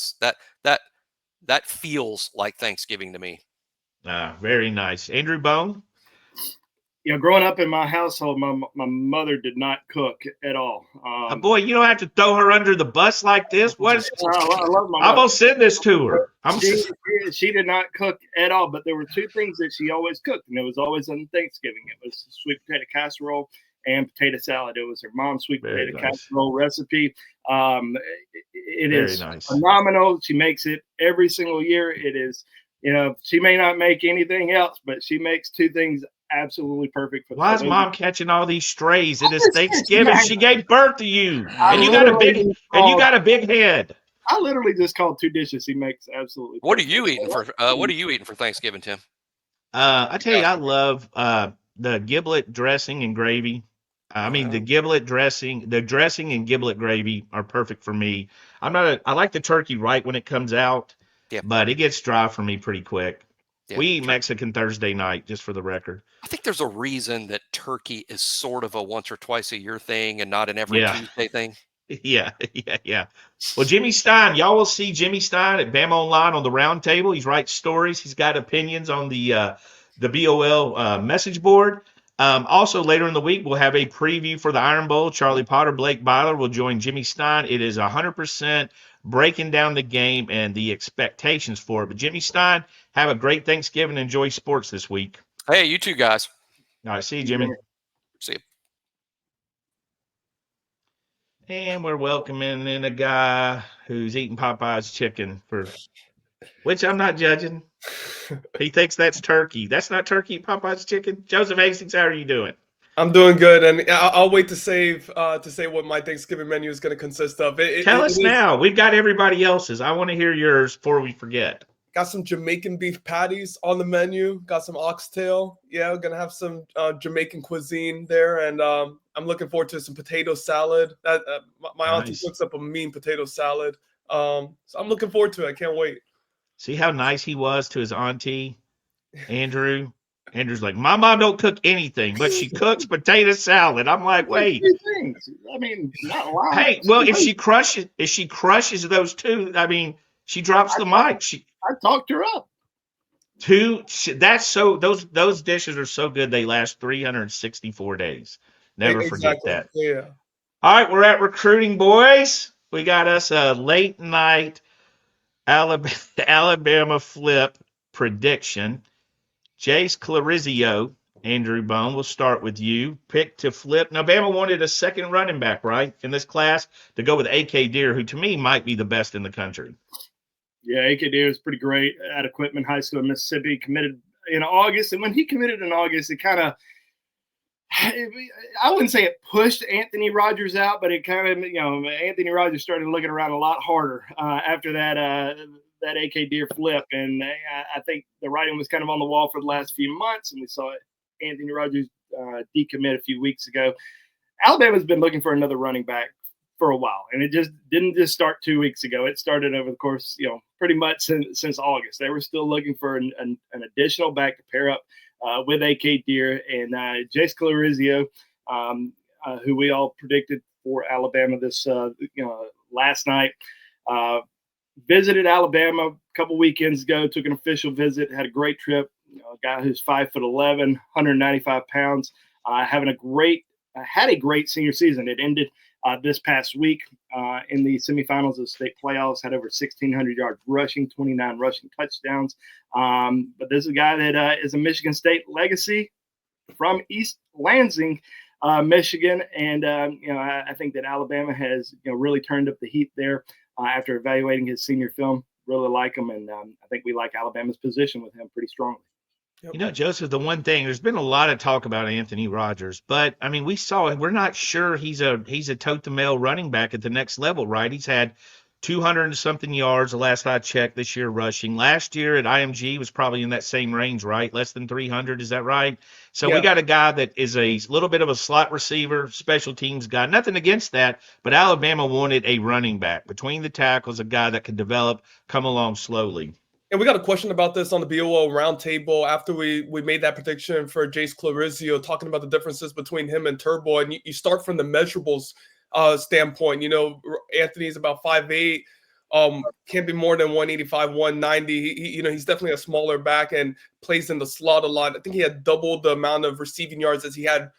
that feels like Thanksgiving to me. Very nice. Andrew Bone? Growing up in my household, my mother did not cook at all. Boy, you don't have to throw her under the bus like this. I love my mother. I'm going to send this to her. She did not cook at all, but there were two things that she always cooked, and it was always on Thanksgiving. It was sweet potato casserole and potato salad. It was her mom's sweet potato casserole recipe. It is phenomenal. She makes it every single year. It is, she may not make anything else, but she makes two things absolutely perfect for. Why is mom catching all these strays? It is Thanksgiving. She gave birth to you, and you got a big head. I literally just called two dishes he makes absolutely. What are you eating for? What are you eating for Thanksgiving, Tim? I tell you, I love the giblet dressing and gravy. The giblet dressing, the dressing and giblet gravy are perfect for me. I like the turkey right when it comes out, but it gets dry for me pretty quick. Yeah. We eat Mexican Thursday night, just for the record. I think there's a reason that turkey is sort of a once or twice a year thing and not an every Tuesday thing. Yeah. Well, Jimmy Stein, y'all will see Jimmy Stein at BamaOnLine on the round table. He's writes stories. He's got opinions on the BOL message board. Also, later in the week, we'll have a preview for the Iron Bowl. Charlie Potter, Blake Byler will join Jimmy Stein. It is 100% breaking down the game and the expectations for it. But Jimmy Stein, have a great Thanksgiving. Enjoy sports this week. Hey, you too, guys. All right, see you, Jimmy. See you. And we're welcoming in a guy who's eating Popeye's chicken, which I'm not judging. He thinks that's turkey. That's not turkey, Popeye's chicken. Joseph Hastings, how are you doing? I'm doing good, and I'll wait to say what my Thanksgiving menu is going to consist of. Tell us now. We've got everybody else's. I want to hear yours before we forget. Got some Jamaican beef patties on the menu. Got some oxtail. Yeah, we're going to have some Jamaican cuisine there, and I'm looking forward to some potato salad. My auntie cooks up a mean potato salad. So I'm looking forward to it. I can't wait. See how nice he was to his auntie, Andrew? Andrew's like, my mom don't cook anything, but she cooks potato salad. I'm like, wait. Not a lot. Hey, well, if she crushes those two, she drops the mic. I talked her up. Those dishes are so good they last 364 days. Never forget that. Yeah. All right, we're at recruiting, boys. We got us a late night Alabama flip prediction. Jace Clarizio, Andrew Bone, we'll start with you. Pick to flip. Now, Bama wanted a second running back, right, in this class to go with A.K. Deer, who to me might be the best in the country. Yeah, A.K. Deer is pretty great at Equipment High School in Mississippi. Committed in August, and when he committed in August, it kind of – I wouldn't say it pushed Anthony Rogers out, but it kind of, Anthony Rogers started looking around a lot harder after that A.K. Deer flip. And I think the writing was kind of on the wall for the last few months, and we saw Anthony Rogers decommit a few weeks ago. Alabama's been looking for another running back for a while, and it just didn't just start 2 weeks ago. It started over the course, pretty much since August. They were still looking for an additional back to pair up with AK Deer, and Jace Clarizio, who we all predicted for Alabama this last night, visited Alabama a couple weekends ago. Took an official visit, had a great trip. A guy who's 5'11", 195 pounds, had a great senior season. It ended this past week in the semifinals of the state playoffs. Had over 1,600 yards rushing, 29 rushing touchdowns. But this is a guy that is a Michigan State legacy from East Lansing, Michigan, and I think that Alabama has really turned up the heat there after evaluating his senior film. Really like him, and I think we like Alabama's position with him pretty strongly. Yep. Joseph, the one thing, there's been a lot of talk about Anthony Rogers, but I mean, we're not sure he's a toe-to-mail running back at the next level, right? He's had 200 and something yards the last I checked this year rushing. Last year at IMG was probably in that same range, right? Less than 300, is that right? So we got a guy that is a little bit of a slot receiver, special teams guy. Nothing against that, but Alabama wanted a running back between the tackles, a guy that could develop, come along slowly. And we got a question about this on the BOL roundtable after we made that prediction for Jace Clarizio, talking about the differences between him and Turbo. And you start from the measurables standpoint. Anthony's about 5'8", can't be more than 185, 190. He's definitely a smaller back and plays in the slot a lot. I think he had double the amount of receiving yards as he had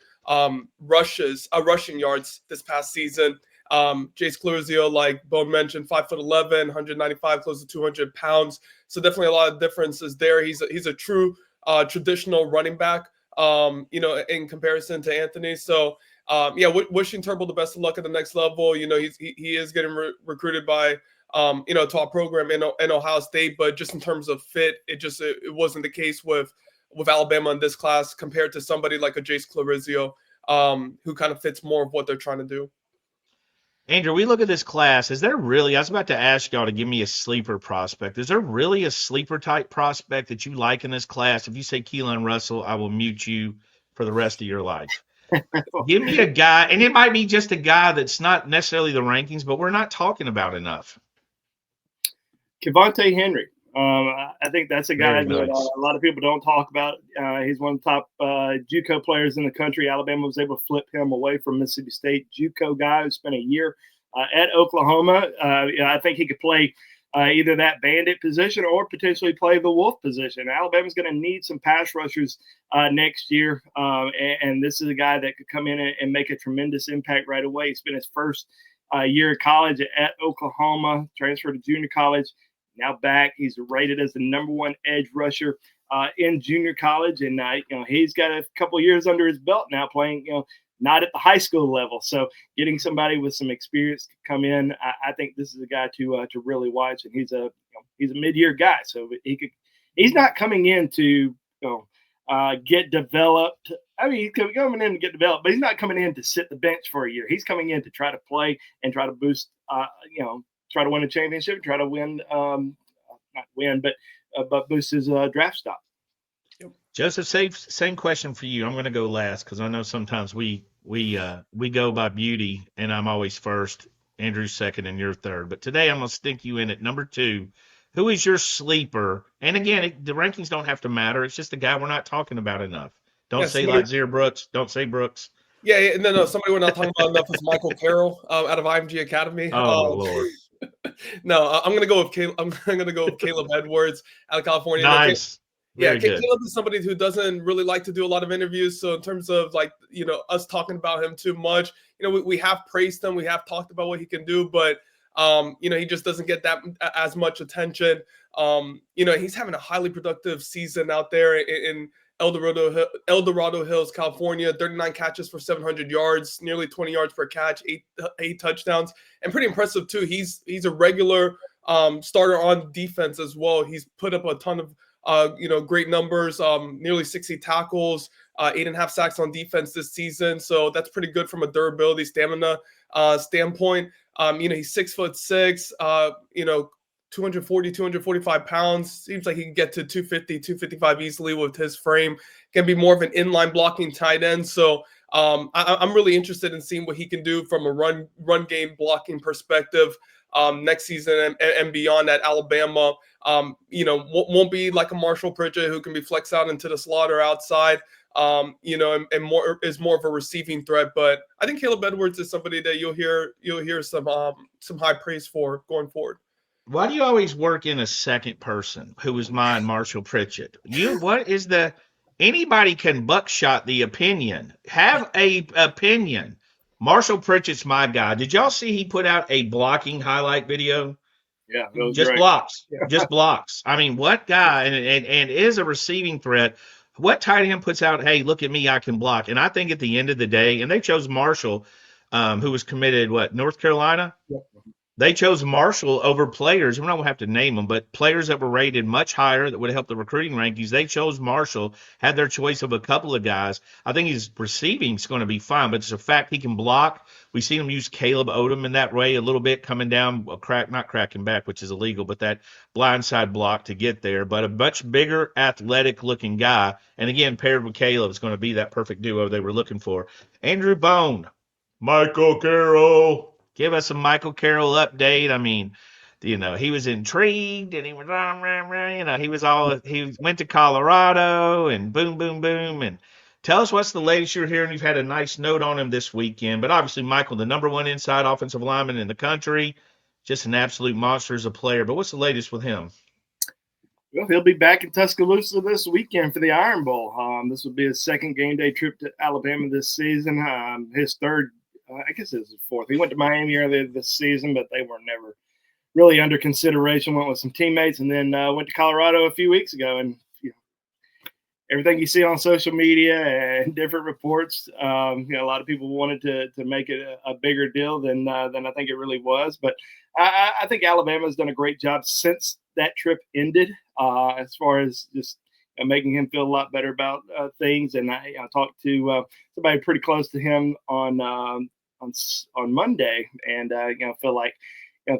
rushing yards this past season. Jace Clarizio, like Bone mentioned, 5'11", 195, close to 200 pounds. So definitely a lot of differences there. He's a true traditional running back, in comparison to Anthony. So wishing Turbo the best of luck at the next level. He is getting recruited by to our program in Ohio State, but just in terms of fit, it wasn't the case with Alabama in this class compared to somebody like a Jace Clarizio, who kind of fits more of what they're trying to do. Andrew, we look at this class. Is there really, I was about to ask y'all to give me a sleeper prospect. Is there really a sleeper type prospect that you like in this class? If you say Keelan Russell, I will mute you for the rest of your life. Give me a guy, and it might be just a guy that's not necessarily the rankings, but we're not talking about enough. Kevontae Henry. I think that's a guy Very that nice. a lot of people don't talk about. He's one of the top JUCO players in the country. Alabama was able to flip him away from Mississippi State. JUCO guy who spent a year at Oklahoma. I think he could play either that bandit position or potentially play the wolf position. Alabama's going to need some pass rushers next year, and this is a guy that could come in and make a tremendous impact right away. He spent his first year of college at Oklahoma, transferred to junior college. Now back, he's rated as the #1 edge rusher in junior college, and he's got a couple of years under his belt now, playing not at the high school level. So getting somebody with some experience to come in, I think this is a guy to really watch, and he's a mid-year guy, so he's not coming in to get developed. I mean, he's coming in to get developed, but he's not coming in to sit the bench for a year. He's coming in to try to play and try to boost, try to win a championship, try to win, not win, but boost his draft stock. Joseph, same question for you. I'm going to go last because I know sometimes we go by beauty, and I'm always first, Andrew's second, and you're third. But today I'm going to stick you in at number 2. Who is your sleeper? And again, the rankings don't have to matter. It's just a guy we're not talking about enough. Don't say like Zaire Brooks. Don't say Brooks. Yeah, no. Somebody we're not talking about enough is Michael Carroll out of IMG Academy. Oh Lord. No, I'm gonna go with Caleb. I'm gonna go with Caleb Edwards out of California. Nice. Yeah, Very good. Caleb is somebody who doesn't really like to do a lot of interviews. So in terms of us talking about him too much, we have praised him, we have talked about what he can do, but he just doesn't get that as much attention. He's having a highly productive season out there in El Dorado Hills, California. 39 catches for 700 yards, nearly 20 yards per catch, eight touchdowns, and pretty impressive too. He's a regular starter on defense as well. He's put up a ton of great numbers, nearly 60 tackles, 8.5 sacks on defense this season. So that's pretty good from a durability, stamina standpoint. He's 6'6", 240, 245 pounds. Seems like he can get to 250, 255 easily with his frame. Can be more of an inline blocking tight end. So I'm really interested in seeing what he can do from a run game blocking perspective next season and beyond at Alabama. Won't be like a Marshall Pritchett who can be flexed out into the slot or outside. And more of a receiving threat. But I think Caleb Edwards is somebody that you'll hear some high praise for going forward. Why do you always work in a second person? Who was mine, Marshall Pritchett? Anybody can buckshot the opinion. Have a opinion. Marshall Pritchett's my guy. Did y'all see he put out a blocking highlight video? Yeah, that was Just great. blocks. Yeah. Just blocks. I mean, what guy and is a receiving threat? What tight end puts out, hey, look at me, I can block? And I think at the end of the day, and they chose Marshall, who was committed, North Carolina? Yep. They chose Marshall over players. We don't have to name them, but players that were rated much higher that would help the recruiting rankings. They chose Marshall, had their choice of a couple of guys. I think his receiving is going to be fine, but it's a fact he can block. We've seen him use Caleb Odom in that way a little bit, coming down, not cracking back, which is illegal, but that blindside block to get there. But a much bigger, athletic-looking guy, and again, paired with Caleb, is going to be that perfect duo they were looking for. Andrew Bone, Michael Carroll. Give us a Michael Carroll update. I mean, he was intrigued and he was, he went to Colorado and boom, boom, boom. And tell us what's the latest you're hearing. You've had a nice note on him this weekend, but obviously Michael, the number one inside offensive lineman in the country, just an absolute monster as a player. But what's the latest with him? Well, he'll be back in Tuscaloosa this weekend for the Iron Bowl. This will be his second game day trip to Alabama this season. His third. I guess it was his fourth. He went to Miami earlier this season, but they were never really under consideration. Went with some teammates, and then went to Colorado a few weeks ago. And everything you see on social media and different reports, a lot of people wanted to make it a bigger deal than I think it really was. But I think Alabama's done a great job since that trip ended, as far as just making him feel a lot better about things. And I talked to somebody pretty close to him on Monday, and feel like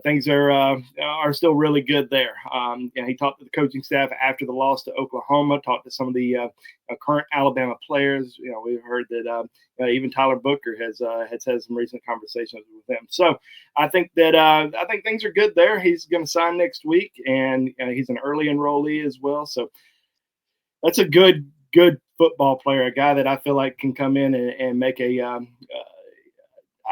things are still really good there. He talked to the coaching staff after the loss to Oklahoma. Talked to some of the current Alabama players. We've heard that even Tyler Booker has had some recent conversations with them. So I think things are good there. He's going to sign next week, and he's an early enrollee as well. So that's a good football player, a guy that I feel like can come in and make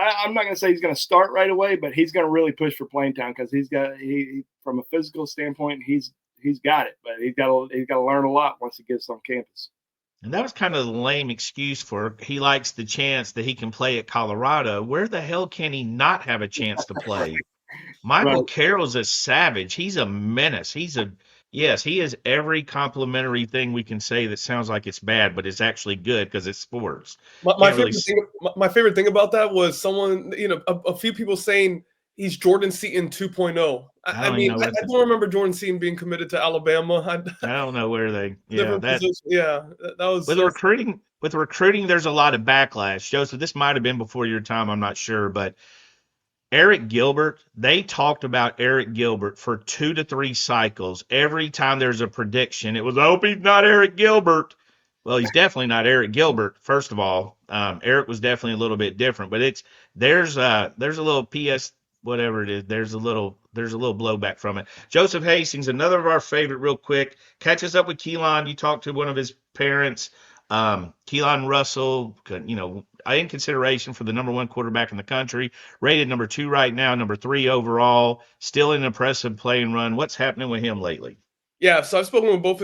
I'm not going to say he's going to start right away, but he's going to really push for playing time because he from a physical standpoint, he's got it, but he's got to learn a lot once he gets on campus. And that was kind of the lame excuse for he likes the chance that he can play at Colorado. Where the hell can he not have a chance to play? Michael Carroll's a savage. He's a menace. Yes, he is every complimentary thing we can say that sounds like it's bad, but it's actually good because it's sports. My favorite thing about that was someone, a few people saying he's Jordan Seaton 2.0. I don't remember Jordan Seaton being committed to Alabama. I don't know where they. That was with recruiting. There's a lot of backlash. Joseph, this might have been before your time. I'm not sure, but Eric Gilbert, they talked about Eric Gilbert for 2 to 3 cycles. Every time there's a prediction, it was, I hope he's not Eric Gilbert. Well, he's definitely not Eric Gilbert, first of all. Eric was definitely a little bit different, but there's a little PS, whatever it is, there's a little blowback from it. Joseph Hastings, another of our favorite, real quick, catches up with Keelan. You talked to one of his parents. Keelan Russell, in consideration for the number 1 quarterback in the country, rated number 2 right now, number 3 overall, still an impressive play and run. What's happening with him lately? Yeah, so I've spoken with both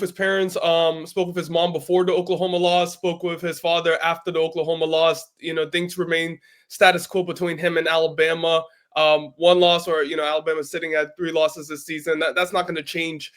his parents. Spoke with his mom before the Oklahoma loss. Spoke with his father after the Oklahoma loss. Things remain status quo between him and Alabama. 1 loss, or Alabama's sitting at 3 losses this season. That's not going to change.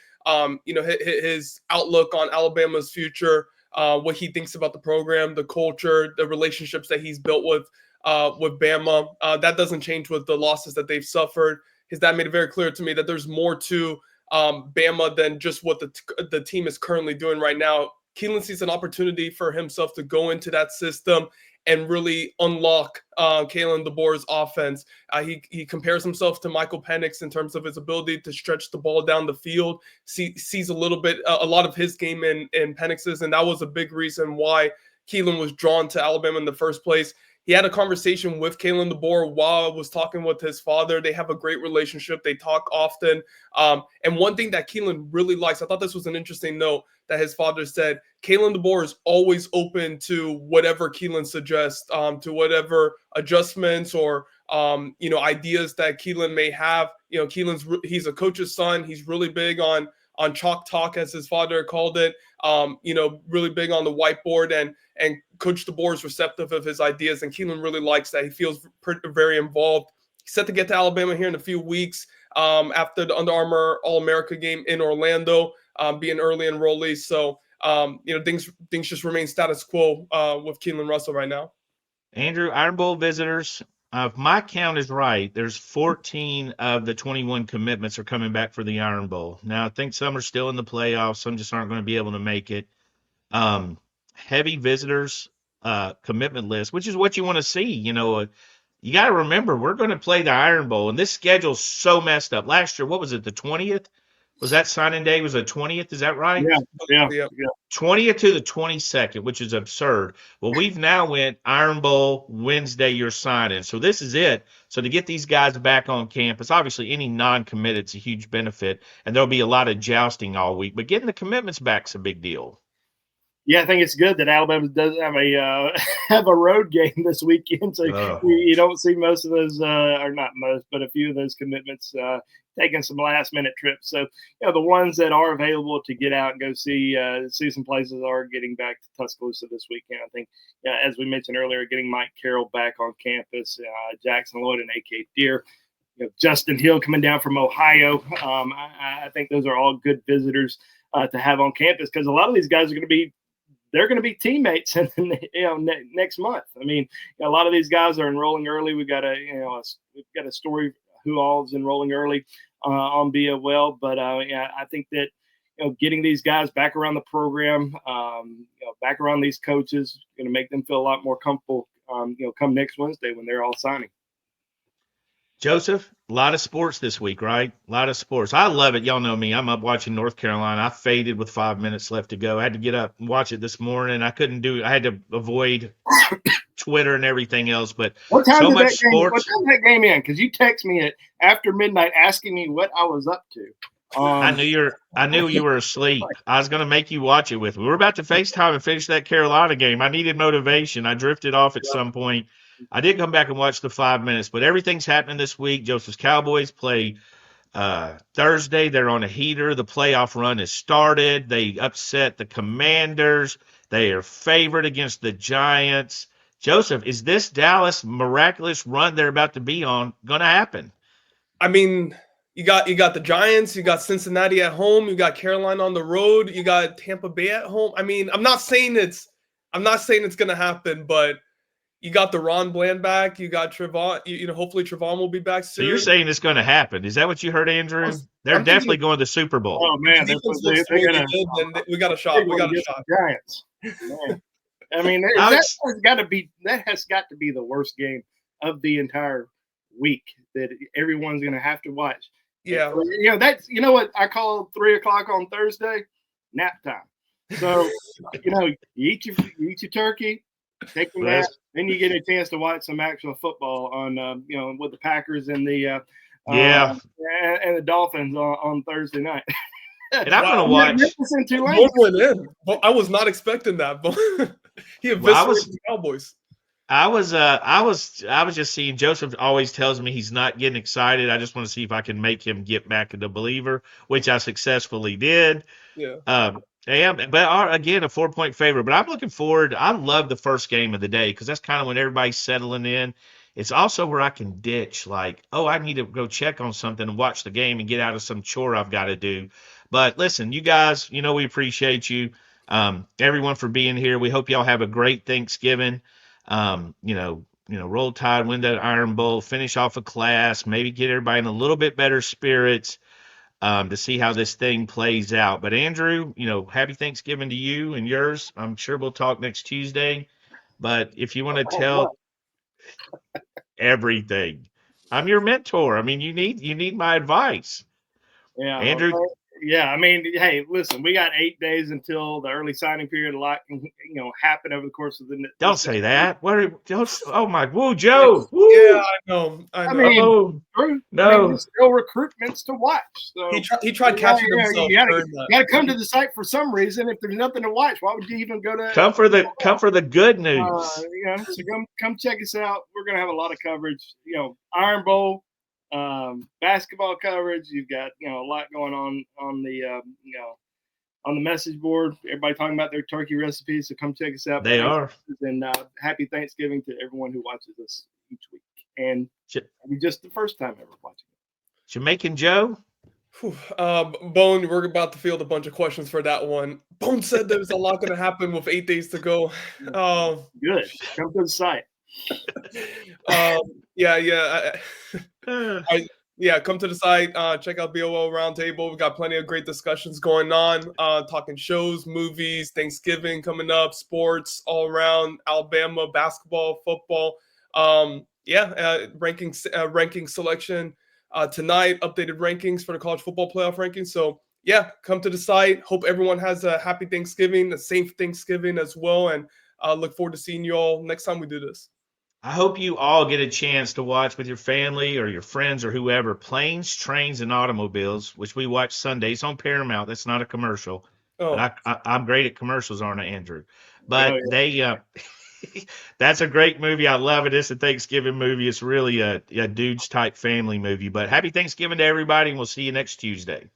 His outlook on Alabama's future. What he thinks about the program, the culture, the relationships that he's built with Bama. That doesn't change with the losses that they've suffered. His dad made it very clear to me that there's more to Bama than just what the team is currently doing right now. Keelan sees an opportunity for himself to go into that system and really unlock Kalen DeBoer's offense. He compares himself to Michael Penix in terms of his ability to stretch the ball down the field. Sees a lot of his game in Penix's, and that was a big reason why Keelan was drawn to Alabama in the first place. He had a conversation with Kalen DeBoer while I was talking with his father. They have a great relationship. They talk often. And one thing that Keelan really likes, I thought this was an interesting note that his father said, Kalen DeBoer is always open to whatever Keelan suggests, to whatever adjustments or ideas that Keelan may have. He's a coach's son. He's really big on chalk talk, as his father called it. Really big on the whiteboard, and Coach DeBoer is receptive of his ideas, and Keelan really likes that. He feels very involved. He's set to get to Alabama here in a few weeks after the Under Armour All-America game in Orlando, being early enrollee. So, things just remain status quo with Keelan Russell right now. Andrew, Iron Bowl visitors, if my count is right, there's 14 of the 21 commitments are coming back for the Iron Bowl. Now, I think some are still in the playoffs. Some just aren't going to be able to make it. Heavy visitors commitment list, which is what you want to see. You got to remember, we're going to play the Iron Bowl, and this schedule's so messed up. Last year, what was it, the 20th? Was that signing day was the 20th? Is that right? Yeah. 20th to the 22nd, which is absurd. Well, we've now went Iron Bowl, Wednesday, you're signing. So this is it. So to get these guys back on campus, obviously any non-committed is a huge benefit, and there'll be a lot of jousting all week. But getting the commitments back is a big deal. Yeah, I think it's good that Alabama does have a road game this weekend, so you don't see most of those, or not most, but a few of those commitments taking some last-minute trips. So, the ones that are available to get out and go see some places are getting back to Tuscaloosa this weekend. I think, as we mentioned earlier, getting Mike Carroll back on campus, Jackson Lloyd and A.K. Deere, Justin Hill coming down from Ohio. I think those are all good visitors to have on campus, because a lot of these guys are going to be teammates next month. I mean, a lot of these guys are enrolling early. We've got a story who all is enrolling early on BOL, but I think that getting these guys back around the program, back around these coaches, going to make them feel a lot more comfortable. Come next Wednesday when they're all signing. Joseph, a lot of sports this week, right? A lot of sports. I love it. Y'all know me. I'm up watching North Carolina. I faded with 5 minutes left to go. I had to get up and watch it this morning. I couldn't do it. I had to avoid Twitter and everything else. But what time so did much that game, sports. What time did that game in? Because you text me at after midnight asking me what I was up to. I knew you were asleep. I was going to make you watch it with me. We were about to FaceTime and finish that Carolina game. I needed motivation. I drifted off at some point. I did come back and watch the 5 minutes, but everything's happening this week. Joseph's Cowboys play Thursday. They're on a heater. The playoff run has started. They upset the Commanders. They are favored against the Giants. Joseph, is this Dallas miraculous run they're about to be on going to happen? I mean, you got the Giants, you got Cincinnati at home, you got Carolina on the road, you got Tampa Bay at home. I mean, I'm not saying it's going to happen, but you got the Ron Bland back. You got Trevon. Hopefully Trevon will be back soon. So you're saying it's going to happen? Is that what you heard, Andrew? They're definitely going to the Super Bowl. Oh man, we got a shot. We got a shot. Giants. Man. I mean, that has got to be the worst game of the entire week that everyone's going to have to watch. Yeah. That's what I call 3:00 on Thursday, nap time. So you eat your turkey. Take a nap, then you get a chance to watch some actual football on, with the Packers and the and the Dolphins on Thursday night. And I'm going to watch. I was not expecting that, but he eviscerated the Cowboys. I was just seeing. Joseph always tells me he's not getting excited. I just want to see if I can make him get back into believer, which I successfully did. Yeah. But again, a 4-point favorite. But I'm looking forward. I love the first game of the day because that's kind of when everybody's settling in. It's also where I can ditch, I need to go check on something and watch the game and get out of some chore I've got to do. But listen, you guys, we appreciate you, everyone, for being here. We hope y'all have a great Thanksgiving. Roll Tide, win that Iron Bowl, finish off a class, maybe get everybody in a little bit better spirits. To see how this thing plays out. But Andrew, happy Thanksgiving to you and yours. I'm sure we'll talk next Tuesday. But if you want to tell everything, I'm your mentor. I mean, you need my advice. Yeah, Andrew. Yeah, I mean, hey, listen, we got 8 days until the early signing period. A lot can, happen over the course of the. Don't say that. Oh my, woo, Joe. Woo. Yeah, I know. I mean, Oh, true. no. I mean, there's still recruitments to watch. So He tried catching himself. You during that. got to come to the site for some reason. If there's nothing to watch, why would you even go to? Come for the good news. So come check us out. We're gonna have a lot of coverage. Iron Bowl, basketball coverage. You've got a lot going on the on the message board. Everybody talking about their turkey recipes. So come check us out. They are. And happy Thanksgiving to everyone who watches us each week. And just the first time ever watching it. Jamaican Joe. Bone, we're about to field a bunch of questions for that one. Bone said there was a lot going to happen with 8 days to go. Good. Come to the site. Come to the site. Check out BOL Roundtable. We've got plenty of great discussions going on. Talking shows, movies, Thanksgiving coming up, sports all around, Alabama, basketball, football. Ranking selection tonight, updated rankings for the college football playoff rankings. So come to the site. Hope everyone has a happy Thanksgiving, a safe Thanksgiving as well. And look forward to seeing you all next time we do this. I hope you all get a chance to watch with your family or your friends or whoever Planes, Trains, and Automobiles, which we watch Sundays on Paramount. That's not a commercial. Oh. But I'm great at commercials, aren't I, Andrew? But that's a great movie. I love it. It's a Thanksgiving movie. It's really a dudes type family movie. But happy Thanksgiving to everybody, and we'll see you next Tuesday.